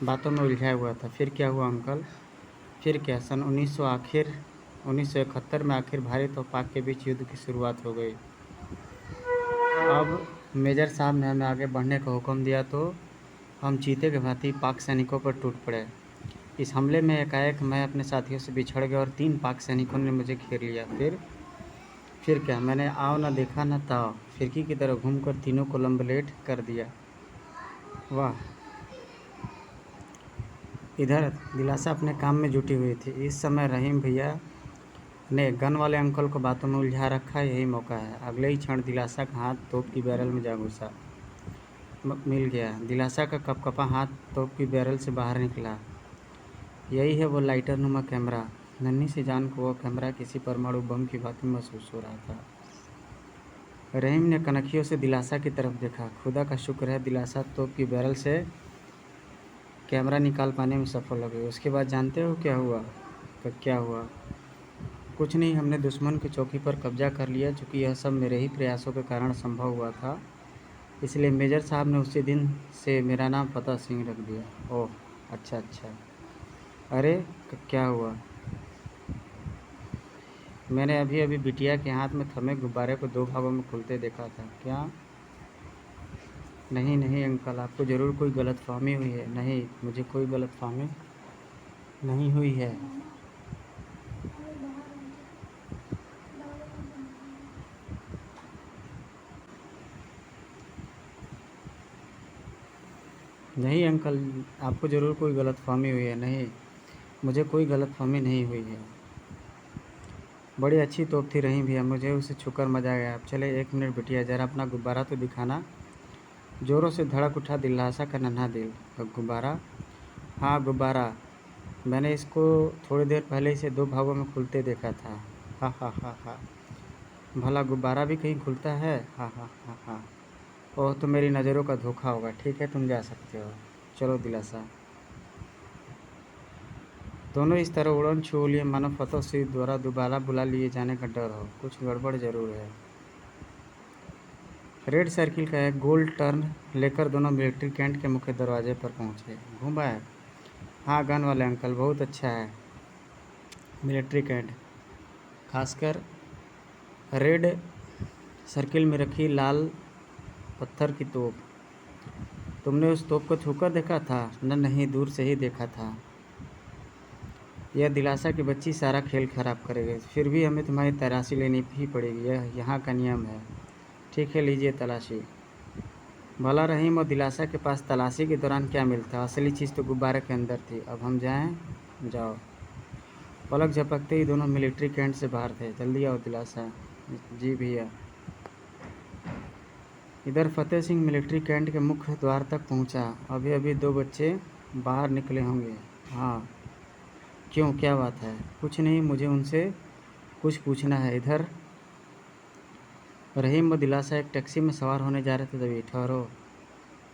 बातों में उलझाया हुआ था। फिर क्या हुआ अंकल? फिर क्या? सन 1971 में आखिर भारत और पाक के बीच युद्ध की शुरुआत हो गई। अब मेजर साहब ने हमें आगे बढ़ने का हुक्म दिया तो हम चीते के भांति पाक सैनिकों पर टूट पड़े। इस हमले में एकाएक मैं अपने साथियों से बिछड़ गया और 3 पाक सैनिकों ने मुझे घेर लिया। फिर क्या? मैंने आओ न देखा न ताओ, फिरकी की तरह घूमकर तीनों को लंबलेट कर दिया। वाह। इधर दिलासा अपने काम में जुटी हुई थी। इस समय रहीम भैया ने गन वाले अंकल को बातों में उलझा रखा। यही मौका है। अगले ही क्षण दिलासा का हाथ तोप की बैरल में जा घुसा। मिल गया। दिलासा का कपकपा हाथ तोप की बैरल से बाहर निकला। यही है वो लाइटर नुमा कैमरा। नन्ही सी जान को वो कैमरा किसी परमाणु बम की बात महसूस हो रहा था। रहीम ने कनखियों से दिलासा की तरफ देखा। खुदा का शुक्र है दिलासा तोप की बैरल से कैमरा निकाल पाने में सफल हो गई। उसके बाद जानते हो क्या हुआ? क्या हुआ? कुछ नहीं, हमने दुश्मन की चौकी पर कब्जा कर लिया। चूँकि यह सब मेरे ही प्रयासों के कारण संभव हुआ था, इसलिए मेजर साहब ने उसी दिन से मेरा नाम फतेह सिंह रख दिया। ओह, अच्छा अच्छा। अरे क्या हुआ? मैंने अभी अभी बिटिया के हाथ में थमे गुब्बारे को 2 भागों में खुलते देखा था। क्या? नहीं नहीं अंकल, आपको ज़रूर कोई गलतफहमी हुई है। नहीं, मुझे कोई गलतफहमी नहीं हुई है। नहीं अंकल, आपको ज़रूर कोई गलतफहमी हुई है। नहीं, मुझे कोई गलतफहमी नहीं हुई है। बड़ी अच्छी तोप थी रही भैया, मुझे उसे छूकर मज़ा आ गया। अब चले 1 मिनट बिटिया, ज़रा अपना गुब्बारा तो दिखाना। ज़ोरों से धड़क उठा दिलासा का नन्हा दिल। गुब्बारा? हाँ गुब्बारा, मैंने इसको थोड़ी देर पहले इसे 2 भागों में खुलते देखा था। हा हा हा हा। भला गुब्बारा भी कहीं खुलता है? हा हा हा हा। ओह, तो मेरी नज़रों का धोखा होगा। ठीक है, तुम जा सकते हो। चलो दिलासा। दोनों इस तरह उड़न छू लिए मानो फतेह सिंह द्वारा दोबारा बुला लिए जाने का डर हो। कुछ गड़बड़ ज़रूर है। रेड सर्किल का एक गोल टर्न लेकर दोनों मिलिट्री कैंट के मुख्य दरवाजे पर पहुंचे। घूमा है? हाँ गन वाले अंकल, बहुत अच्छा है। मिलिट्री कैंट, खासकर रेड सर्किल में रखी लाल पत्थर की तोप। तुमने उस तोप को छूकर देखा था? न नहीं, दूर से ही देखा था। यह दिलासा की बच्ची सारा खेल खराब करेगी। फिर भी हमें तुम्हारी तलाशी लेनी ही पड़ेगी, यह यहाँ का नियम है। ठीक है, लीजिए तलाशी। भला रहीम और दिलासा के पास तलाशी के दौरान क्या मिलता? असली चीज़ तो गुब्बारे के अंदर थी। अब हम जाएं? जाओ। पलक झपकते ही दोनों मिलिट्री कैंट से बाहर थे। जल्दी आओ दिलासा। जी भैया। इधर फतेह सिंह मिलिट्री कैंट के मुख्य द्वार तक पहुंचा। अभी अभी 2 बच्चे बाहर निकले होंगे। हाँ, क्यों, क्या बात है? कुछ नहीं, मुझे उनसे कुछ पूछना है। इधर रहीम और दिलासा एक टैक्सी में सवार होने जा रहे थे तभी। ठहरो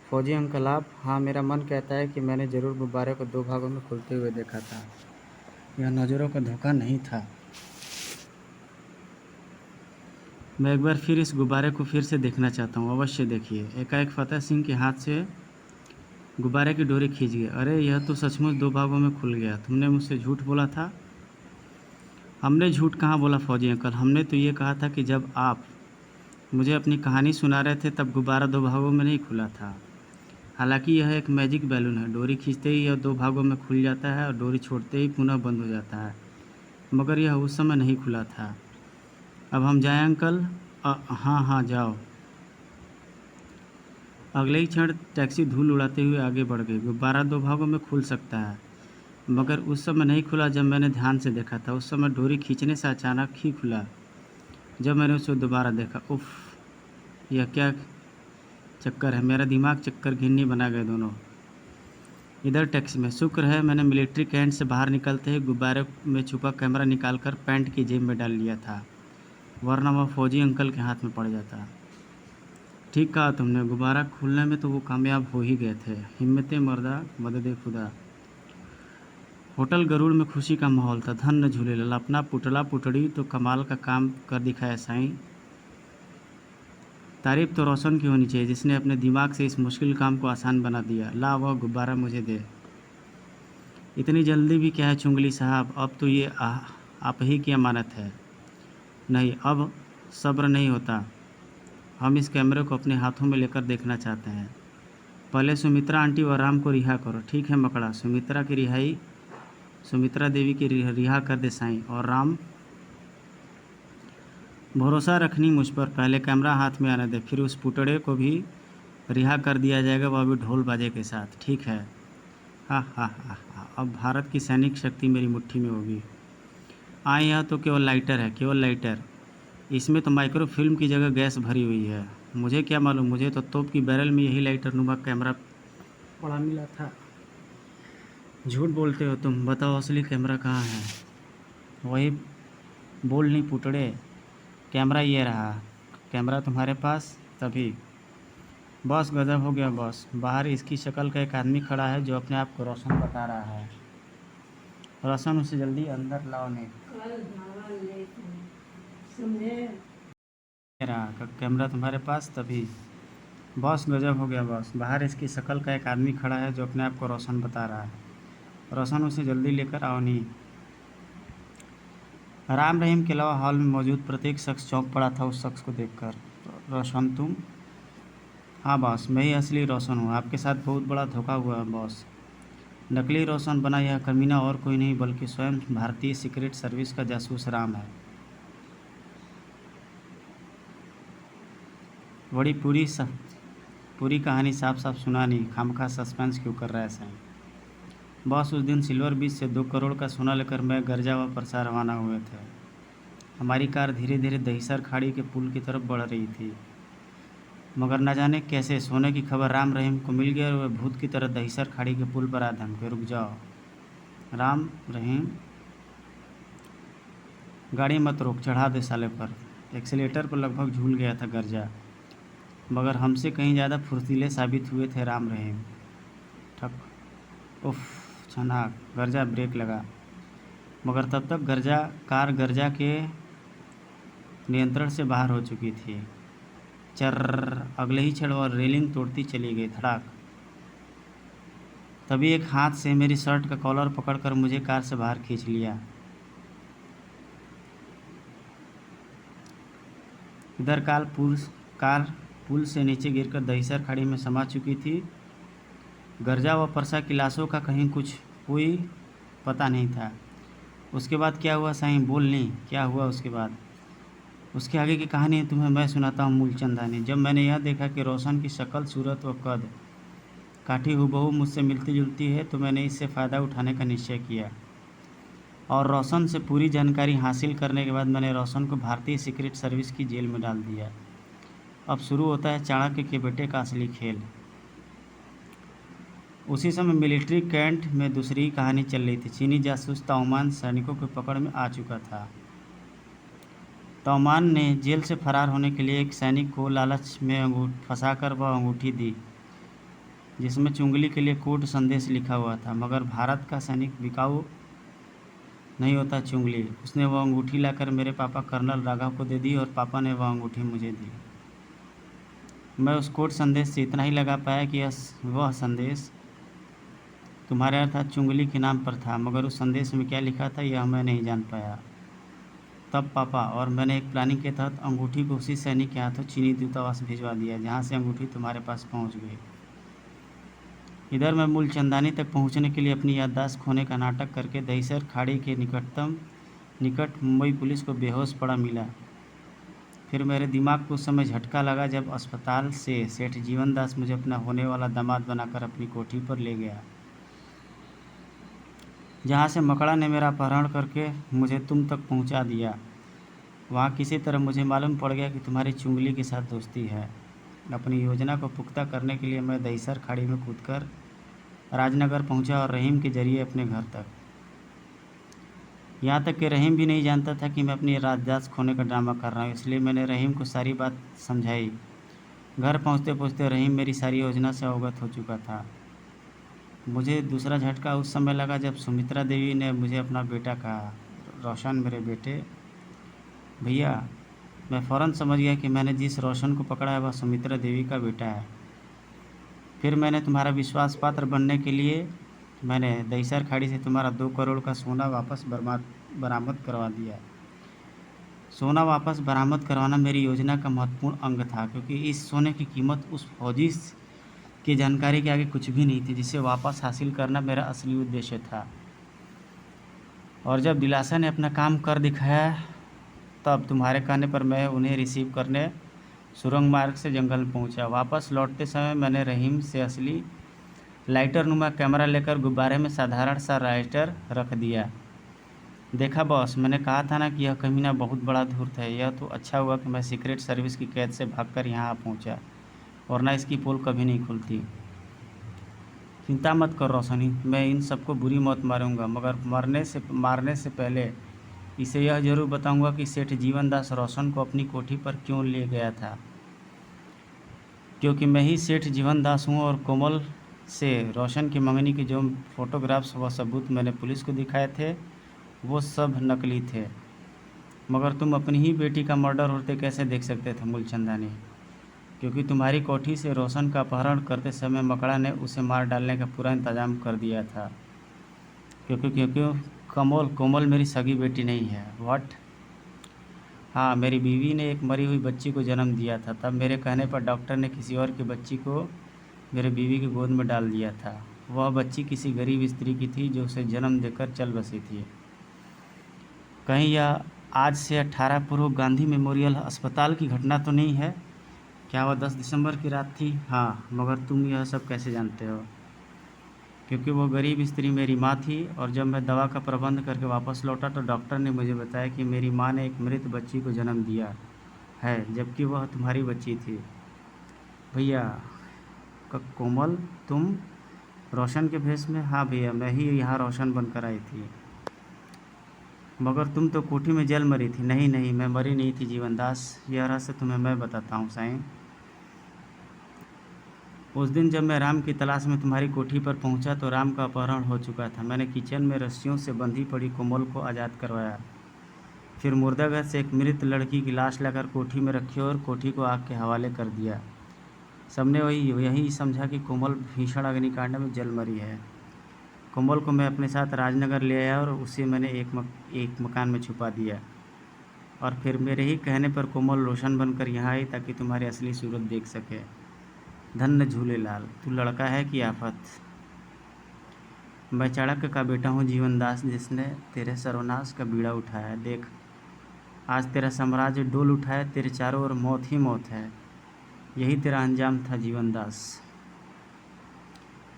फौजी अंकल, आप? हाँ, मेरा मन कहता है कि मैंने ज़रूर गुब्बारे को 2 भागों में खुलते हुए देखा था। यह नज़रों का धोखा नहीं था। मैं एक बार फिर इस गुब्बारे को फिर से देखना चाहता हूँ। अवश्य देखिए। एकाएक फतेह सिंह के हाथ से गुब्बारे की डोरी खींच गई। अरे, यह तो सचमुच 2 भागों में खुल गया। तुमने मुझसे झूठ बोला था। हमने झूठ कहाँ बोला फौजी अंकल, हमने तो ये कहा था कि जब आप मुझे अपनी कहानी सुना रहे थे तब गुब्बारा 2 भागों में नहीं खुला था। हालांकि यह एक मैजिक बैलून है। डोरी खींचते ही यह 2 भागों में खुल जाता है और डोरी छोड़ते ही पुनः बंद हो जाता है, मगर यह उस समय नहीं खुला था। अब हम जाएं अंकल? हाँ हाँ, जाओ। अगले ही क्षण टैक्सी धूल उड़ाते हुए आगे बढ़ गई। गुब्बारा 2 भागों में खुल सकता है, मगर उस समय नहीं खुला जब मैंने ध्यान से देखा था। उस समय डोरी खींचने से अचानक ही खुला। जब मैंने उसे दोबारा देखा, उफ, यह क्या चक्कर है? मेरा दिमाग चक्कर घिन्नी बना गए दोनों। इधर टैक्सी में शुक्र है मैंने मिलिट्री कैंट से बाहर निकलते ही गुब्बारे में छुपा कैमरा निकालकर पैंट की जेब में डाल लिया था, वरना वह फौजी अंकल के हाथ में पड़ जाता। ठीक कहा तुमने, गुब्बारा खुलने में तो वो कामयाब हो ही गए थे। हिम्मत मर्दा, मदद खुदा। होटल गरुड़ में खुशी का माहौल था। धन्य झूलेलाल, अपना पुतला पुतड़ी तो कमाल का काम कर दिखाया साईं। तारीफ तो रोशन की होनी चाहिए जिसने अपने दिमाग से इस मुश्किल काम को आसान बना दिया। ला वह गुब्बारा मुझे दे। इतनी जल्दी भी क्या है चुंगली साहब, अब तो ये आप ही की अमानत है। नहीं, अब सब्र नहीं होता। हम इस कैमरे को अपने हाथों में लेकर देखना चाहते हैं। पहले सुमित्रा आंटी और राम को रिहा करो। ठीक है मकड़ा, सुमित्रा देवी की रिहा कर दे साईं। और राम, भरोसा रखनी मुझ पर। पहले कैमरा हाथ में आने दे, फिर उस पुतड़े को भी रिहा कर दिया जाएगा, वो भी ढोल बाजे के साथ, ठीक है। हाँ हाँ हाँ हाँ, अब भारत की सैनिक शक्ति मेरी मुट्ठी में होगी। हाँ, यह तो केवल लाइटर है, केवल लाइटर। इसमें तो माइक्रो फिल्म की जगह गैस भरी हुई है। मुझे क्या मालूम, मुझे तो तोप की बैरल में यही लाइटर नुमा कैमरा पड़ा मिला था। झूठ बोलते हो तुम, बताओ असली कैमरा कहाँ है? वही बोल नहीं पुतड़े, कैमरा ये रहा। कैमरा तुम्हारे पास तभी। बस गजब हो गया बॉस, बाहर इसकी शक्ल का एक आदमी खड़ा है जो अपने आप को रोशन बता रहा है। रोशन, उसे जल्दी अंदर लाओ ने। ये रहा कैमरा तुम्हारे पास तभी। बॉस गजब हो गया बॉस, बाहर इसकी शक्ल का एक आदमी खड़ा है जो अपने आप को रोशन बता रहा है। रोशन, उसे जल्दी लेकर आओ नहीं। राम रहीम के अलावा हॉल में मौजूद प्रत्येक शख्स चौंक पड़ा था उस शख्स को देखकर। रोशन तुम? हाँ बॉस, मैं ही असली रोशन हूँ। आपके साथ बहुत बड़ा धोखा हुआ है बॉस। नकली रोशन बना यह कमीना और कोई नहीं बल्कि स्वयं भारतीय सीक्रेट सर्विस का जासूस राम है। बड़ी पूरी कहानी साफ साफ सुना नहीं, खामखा सस्पेंस क्यों कर रहा है सही? बॉस, उस दिन सिल्वर बीच से 2 करोड़ का सोना लेकर मैं गर्जा व परसा रवाना हुए थे। हमारी कार धीरे धीरे दहिसर खाड़ी के पुल की तरफ बढ़ रही थी, मगर न जाने कैसे सोने की खबर राम रहीम को मिल गई और वह भूत की तरह दहिसर खाड़ी के पुल पर आ धमके। रुक जाओ राम रहीम, गाड़ी मत रोक, चढ़ा दे साले पर। एक्सीलेटर पर लगभग झूल गया था गर्जा, मगर हमसे कहीं ज़्यादा फुर्तीले साबित हुए थे राम रहीम। ठक, उफ, छनाक, गर्जा ब्रेक लगा, मगर तब तक कार गर्जा के नियंत्रण से बाहर हो चुकी थी। चर्र, अगले ही क्षण और रेलिंग तोड़ती चली गई। धड़ाक, तभी एक हाथ से मेरी शर्ट का कॉलर पकड़कर मुझे कार से बाहर खींच लिया। इधर कार पुल से नीचे गिरकर दहिसर खाड़ी में समा चुकी थी। गर्जा व परसा की लाशों का कहीं कुछ कोई पता नहीं था। उसके बाद क्या हुआ साईं, बोल नहीं, क्या हुआ उसके बाद? उसके आगे की कहानी तुम्हें मैं सुनाता हूँ मूलचंदानी। जब मैंने यह देखा कि रोशन की शक्ल, सूरत व कद काठी हूबहू मुझसे मिलती जुलती है, तो मैंने इससे फ़ायदा उठाने का निश्चय किया और रोशन से पूरी जानकारी हासिल करने के बाद मैंने रोशन को भारतीय सीक्रेट सर्विस की जेल में डाल दिया। अब शुरू होता है चाणक्य के बेटे का असली खेल। उसी समय मिलिट्री कैंट में दूसरी कहानी चल रही थी। चीनी जासूस ताओमान सैनिकों की पकड़ में आ चुका था। ताओमान ने जेल से फरार होने के लिए एक सैनिक को लालच में फंसाकर वह अंगूठी दी जिसमें चुंगली के लिए कोड संदेश लिखा हुआ था, मगर भारत का सैनिक बिकाऊ नहीं होता चुंगली। उसने वह अंगूठी लाकर मेरे पापा कर्नल राघव को दे दी और पापा ने वह अंगूठी मुझे दी। मैं उस कोड संदेश से इतना ही लगा पाया कि वह संदेश तुम्हारे अर्थात चुंगली के नाम पर था, मगर उस संदेश में क्या लिखा था यह मैं नहीं जान पाया। तब पापा और मैंने एक प्लानिंग के तहत अंगूठी को उसी सैनिक के हाथों चीनी दूतावास भिजवा दिया जहाँ से अंगूठी तुम्हारे पास पहुँच गई। इधर मैं मूलचंदानी तक पहुँचने के लिए अपनी याददाश्त खोने का नाटक करके दहिसर खाड़ी के निकट मुंबई पुलिस को बेहोश पड़ा मिला। फिर मेरे दिमाग को उस समय झटका लगा जब अस्पताल से सेठ जीवन दास मुझे अपना होने वाला दामाद बनाकर अपनी कोठी पर ले गया, जहाँ से मकड़ा ने मेरा अपहरण करके मुझे तुम तक पहुँचा दिया। वहाँ किसी तरह मुझे मालूम पड़ गया कि तुम्हारी चुंगली के साथ दोस्ती है। अपनी योजना को पुख्ता करने के लिए मैं दहिसर खाड़ी में कूदकर राजनगर पहुँचा और रहीम के जरिए अपने घर तक। यहाँ तक कि रहीम भी नहीं जानता था कि मैं अपनी याददाश्त खोने का ड्रामा कर रहा हूँ, इसलिए मैंने रहीम को सारी बात समझाई। घर पहुँचते पहुँचते रहीम मेरी सारी योजना से अवगत हो चुका था। मुझे दूसरा झटका उस समय लगा जब सुमित्रा देवी ने मुझे अपना बेटा कहा। रोशन मेरे बेटे? भैया, मैं फ़ौरन समझ गया कि मैंने जिस रोशन को पकड़ा है वह सुमित्रा देवी का बेटा है। फिर मैंने तुम्हारा विश्वास पात्र बनने के लिए मैंने दहिसर खाड़ी से तुम्हारा 2 करोड़ का सोना वापस बरामद करवा दिया। सोना वापस बरामद करवाना मेरी योजना का महत्वपूर्ण अंग था, क्योंकि इस सोने की कीमत उस फौजी की जानकारी के आगे कुछ भी नहीं थी जिसे वापस हासिल करना मेरा असली उद्देश्य था। और जब दिलासा ने अपना काम कर दिखाया तब तुम्हारे कहने पर मैं उन्हें रिसीव करने सुरंग मार्ग से जंगल पहुंचा। वापस लौटते समय मैंने रहीम से असली लाइटर नुमा कैमरा लेकर गुब्बारे में साधारण सा लाइटर रख दिया। देखा बॉस, मैंने कहा था ना कि यह कमीना बहुत बड़ा धूर्त है। यह तो अच्छा हुआ कि मैं सीक्रेट सर्विस की कैद से भागकर यहाँ आ पहुँचा, वरना इसकी पोल कभी नहीं खुलती। चिंता मत कर रोशनी, मैं इन सबको बुरी मौत मारूंगा, मगर मारने से पहले इसे यह जरूर बताऊंगा कि सेठ जीवन दास रोशन को अपनी कोठी पर क्यों ले गया था, क्योंकि मैं ही सेठ जीवन दास हूँ। और कोमल से रोशन की मंगनी के जो फोटोग्राफ्स व सबूत मैंने पुलिस को दिखाए थे वो सब नकली थे। मगर तुम अपनी ही बेटी का मर्डर होते कैसे देख सकते थे मूलचंदानी? क्योंकि तुम्हारी कोठी से रोशन का अपहरण करते समय मकड़ा ने उसे मार डालने का पूरा इंतजाम कर दिया था। क्योंकि कोमल मेरी सगी बेटी नहीं है। व्हाट? हाँ, मेरी बीवी ने एक मरी हुई बच्ची को जन्म दिया था। तब मेरे कहने पर डॉक्टर ने किसी और की बच्ची को मेरे बीवी की गोद में डाल दिया था। वह बच्ची किसी गरीब स्त्री की थी जो उसे जन्म देकर चल बसी थी। कहीं यह आज से 18 पूर्व गांधी मेमोरियल अस्पताल की घटना तो नहीं है? क्या वह 10 दिसंबर की रात थी? हाँ, मगर तुम यह सब कैसे जानते हो? क्योंकि वो गरीब स्त्री मेरी माँ थी, और जब मैं दवा का प्रबंध करके वापस लौटा तो डॉक्टर ने मुझे बताया कि मेरी माँ ने एक मृत बच्ची को जन्म दिया है, जबकि वह तुम्हारी बच्ची थी। भैया, कोमल तुम रोशन के भेष में? हाँ भैया, मैं ही यहाँ रोशन बनकर आई थी। मगर तुम तो कोठी में जल मरी थी। नहीं नहीं, मैं मरी नहीं थी जीवन दास, यह रहस्य तुम्हें मैं बताता हूँ साईं। उस दिन जब मैं राम की तलाश में तुम्हारी कोठी पर पहुंचा तो राम का अपहरण हो चुका था। मैंने किचन में रस्सियों से बंधी पड़ी कोमल को आज़ाद करवाया, फिर मुर्दाघर से एक मृत लड़की की लाश लाकर कोठी में रखी और कोठी को आग के हवाले कर दिया। सबने यही समझा कि कोमल भीषण अग्निकांड में जल मरी है। कोमल को मैं अपने साथ राजनगर ले आया और उसे मैंने एक मकान में छुपा दिया, और फिर मेरे ही कहने पर कोमल रोशन बनकर यहाँ आई ताकि तुम्हारी असली सूरत देख सके। धन्य झूलेलाल, तू लड़का है कि आफत। मैं चाणक्य का बेटा हूँ जीवन दास, जिसने तेरे सर्वनाश का बीड़ा उठाया। देख, आज तेरा साम्राज्य डोल उठा है, तेरे चारों ओर मौत ही मौत है। यही तेरा अंजाम था जीवन दास।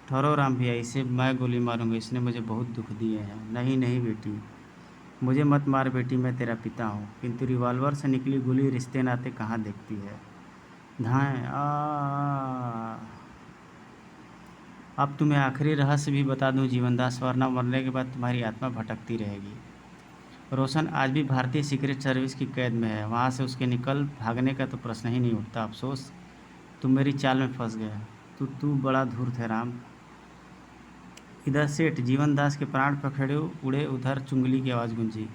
ठहरो राम भैया, इसे मैं गोली मारूंगा, इसने मुझे बहुत दुख दिए हैं। नहीं नहीं बेटी, मुझे मत मार बेटी, मैं तेरा पिता हूँ। किंतु रिवॉल्वर से निकली गोली रिश्ते नाते कहाँ देखती है। धाएँ अब तुम्हें आखिरी रहस्य भी बता दूं जीवनदास, वरना मरने के बाद तुम्हारी आत्मा भटकती रहेगी। रोशन आज भी भारतीय सीक्रेट सर्विस की कैद में है। वहाँ से उसके निकल भागने का तो प्रश्न ही नहीं उठता। अफसोस तुम मेरी चाल में फंस गया। तू बड़ा धूर्त है राम। इधर सेठ जीवन दास के प्राण पखेड़े उड़े, उधर चुंगली की आवाज़ गूंजी।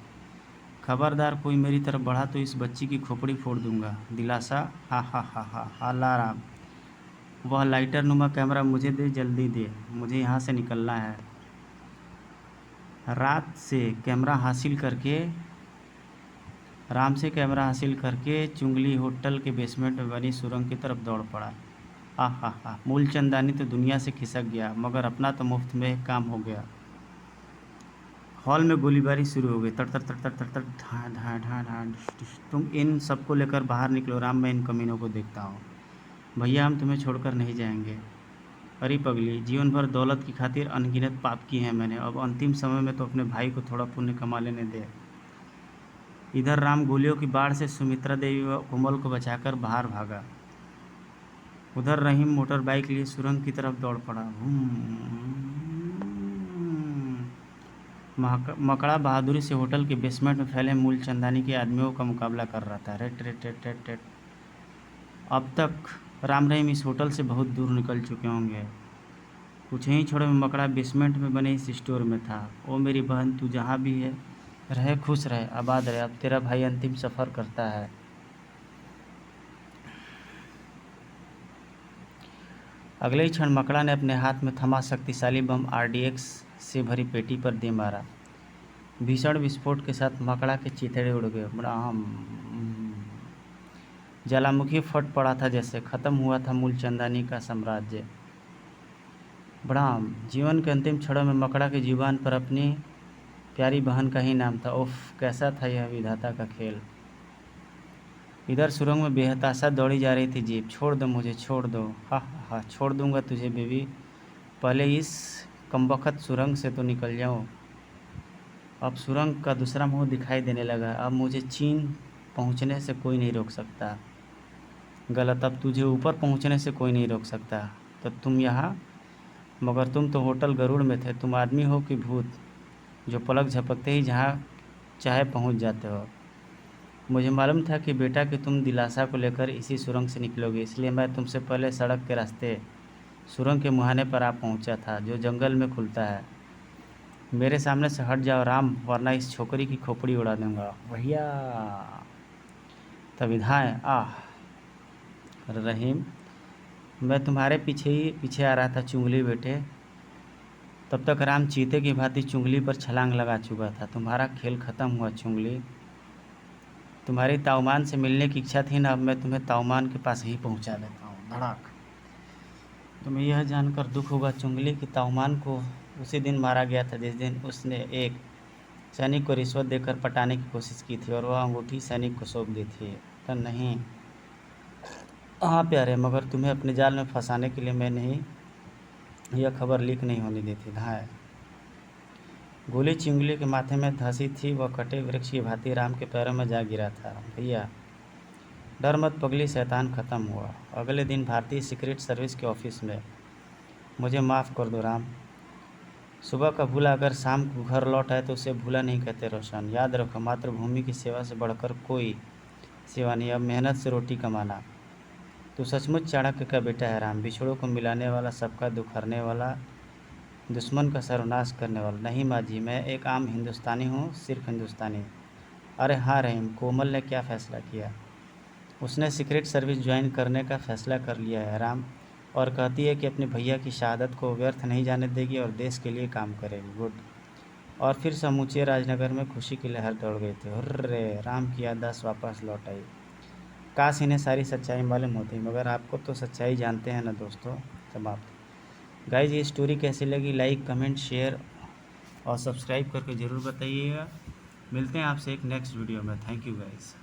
खबरदार कोई मेरी तरफ बढ़ा तो इस बच्ची की खोपड़ी फोड़ दूंगा। दिलासा? हा हा हा हा हा। ला राम, वह लाइटर नुमा कैमरा मुझे दे, जल्दी दे, मुझे यहाँ से निकलना है। राम से कैमरा हासिल करके चुंगली होटल के बेसमेंट में बनी सुरंग की तरफ दौड़ पड़ा। हा, मूलचंदानी तो दुनिया से खिसक गया, मगर अपना तो मुफ्त में एक काम हो गया। हॉल में गोलीबारी शुरू हो गई। तड़ तड़ तड़ तड़ तड़ तड़, ढां ढां ढां ढां। तुम इन सबको लेकर बाहर निकलो राम, मैं इन कमीनों को देखता हूँ। भैया, हम तुम्हें छोड़कर नहीं जाएंगे। अरे पगली, जीवन भर दौलत की खातिर अनगिनत पाप किए हैं मैंने, अब अंतिम समय में तो अपने भाई को थोड़ा पुण्य कमा लेने दे। इधर राम गोलियों की बाढ़ से सुमित्रा देवी व कोमल को बचाकर बाहर भागा। उधर रहीम मोटर बाइक लिए सुरंग की तरफ दौड़ पड़ा। मकड़ा बहादुरी से होटल के बेसमेंट में फैले मूलचंदानी के आदमियों का मुकाबला कर रहा था। Rate rate rate rate rate. अब तक राम रहीम इस होटल से बहुत दूर निकल चुके होंगे। कुछ ही छोड़े में मकड़ा बेसमेंट में बने इस स्टोर में था। ओ मेरी बहन, तू जहाँ भी है रहे, खुश रहे, आबाद रहे। अब तेरा भाई अंतिम सफ़र करता है। अगले ही क्षण मकड़ा ने अपने हाथ में थमा शक्तिशाली बम RDX से भरी पेटी पर दे मारा। भीषण विस्फोट के साथ मकड़ा के चिथड़े उड़ गए। ज्वालामुखी फट पड़ा था, जैसे खत्म हुआ था मूलचंदानी का साम्राज्य। बड़ाम जीवन के अंतिम क्षणों में मकड़ा की जुबान पर अपनी प्यारी बहन का ही नाम था। उफ, कैसा था यह विधाता का खेल। इधर सुरंग में बेहताशा दौड़ी जा रही थी जीप। छोड़ दो मुझे, छोड़ दो। हा हा, छोड़ दूंगा तुझे बेबी, पहले इस कमबख्त सुरंग से तो निकल जाऊँ। अब सुरंग का दूसरा मुंह दिखाई देने लगा। अब मुझे चीन पहुंचने से कोई नहीं रोक सकता। गलत, अब तुझे ऊपर पहुंचने से कोई नहीं रोक सकता। तो तुम यहाँ, मगर तुम तो होटल गरुड़ में थे। तुम आदमी हो कि भूत, जो पलक झपकते ही जहाँ चाहे पहुंच जाते हो। मुझे मालूम था कि बेटा कि तुम दिलासा को लेकर इसी सुरंग से निकलोगे, इसलिए मैं तुमसे पहले सड़क के रास्ते सुरंग के मुहाने पर आ पहुंचा था, जो जंगल में खुलता है। मेरे सामने से हट जाओ राम, वरना इस छोकरी की खोपड़ी उड़ा दूंगा। भैया तब विधाएँ आह रहीम, मैं तुम्हारे पीछे आ रहा था चुंगली बेटे। तब तक राम चीते की भांति चुंगली पर छलांग लगा चुका था। तुम्हारा खेल ख़त्म हुआ चुंगली। तुम्हारी ताऊमान से मिलने की इच्छा थी ना, अब मैं तुम्हें ताऊमान के पास ही पहुंचा देता हूँ। धड़ाक। तुम्हें यह जानकर दुख होगा चुंगली कि ताऊमान को उसी दिन मारा गया था जिस दिन उसने एक सैनिक को रिश्वत देकर पटाने की कोशिश की थी और वह अंगूठी सैनिक को सौंप दी थी। तो नहीं, हाँ प्यारे, मगर तुम्हें अपने जाल में फंसाने के लिए मैं नहीं, यह खबर लीक नहीं होने दी थी। धाय गोली चिंगली के माथे में धंसी थी। वह कटे वृक्ष की भांति राम के पैरों में जा गिरा था। भैया डर मत पगली, शैतान ख़त्म हुआ। अगले दिन भारतीय सीक्रेट सर्विस के ऑफिस में। मुझे माफ़ कर दो राम। सुबह का भूला अगर शाम को घर लौट आए तो उसे भूला नहीं कहते रोशन। याद रखो, मातृभूमि की सेवा से बढ़कर कोई सेवा नहीं। अब मेहनत से रोटी कमाना। तो सचमुच चाणक्य का बेटा है राम, बिछड़ों को मिलाने वाला, सबका दुख हरने वाला, दुश्मन का सर्वनाश करने वाला। नहीं माँ जी, मैं एक आम हिंदुस्तानी हूँ, सिर्फ हिंदुस्तानी। अरे हाँ रहीम, कोमल ने क्या फ़ैसला किया? उसने सीक्रेट सर्विस ज्वाइन करने का फ़ैसला कर लिया है राम, और कहती है कि अपने भैया की शहादत को व्यर्थ नहीं जाने देगी और देश के लिए काम करेगी। गुड। और फिर समूचे राजनगर में खुशी की लहर दौड़ गई थी। हुर्रे, राम की याददाश्त वापस लौट आई। काश इन्हें सारी सच्चाई मालूम होती, मगर आपको तो सच्चाई जानते हैं ना दोस्तों। समाप्त। गाइज, ये स्टोरी कैसी लगी? लाइक, कमेंट, शेयर और सब्सक्राइब करके ज़रूर बताइएगा। मिलते हैं आपसे एक नेक्स्ट वीडियो में। Thank you guys.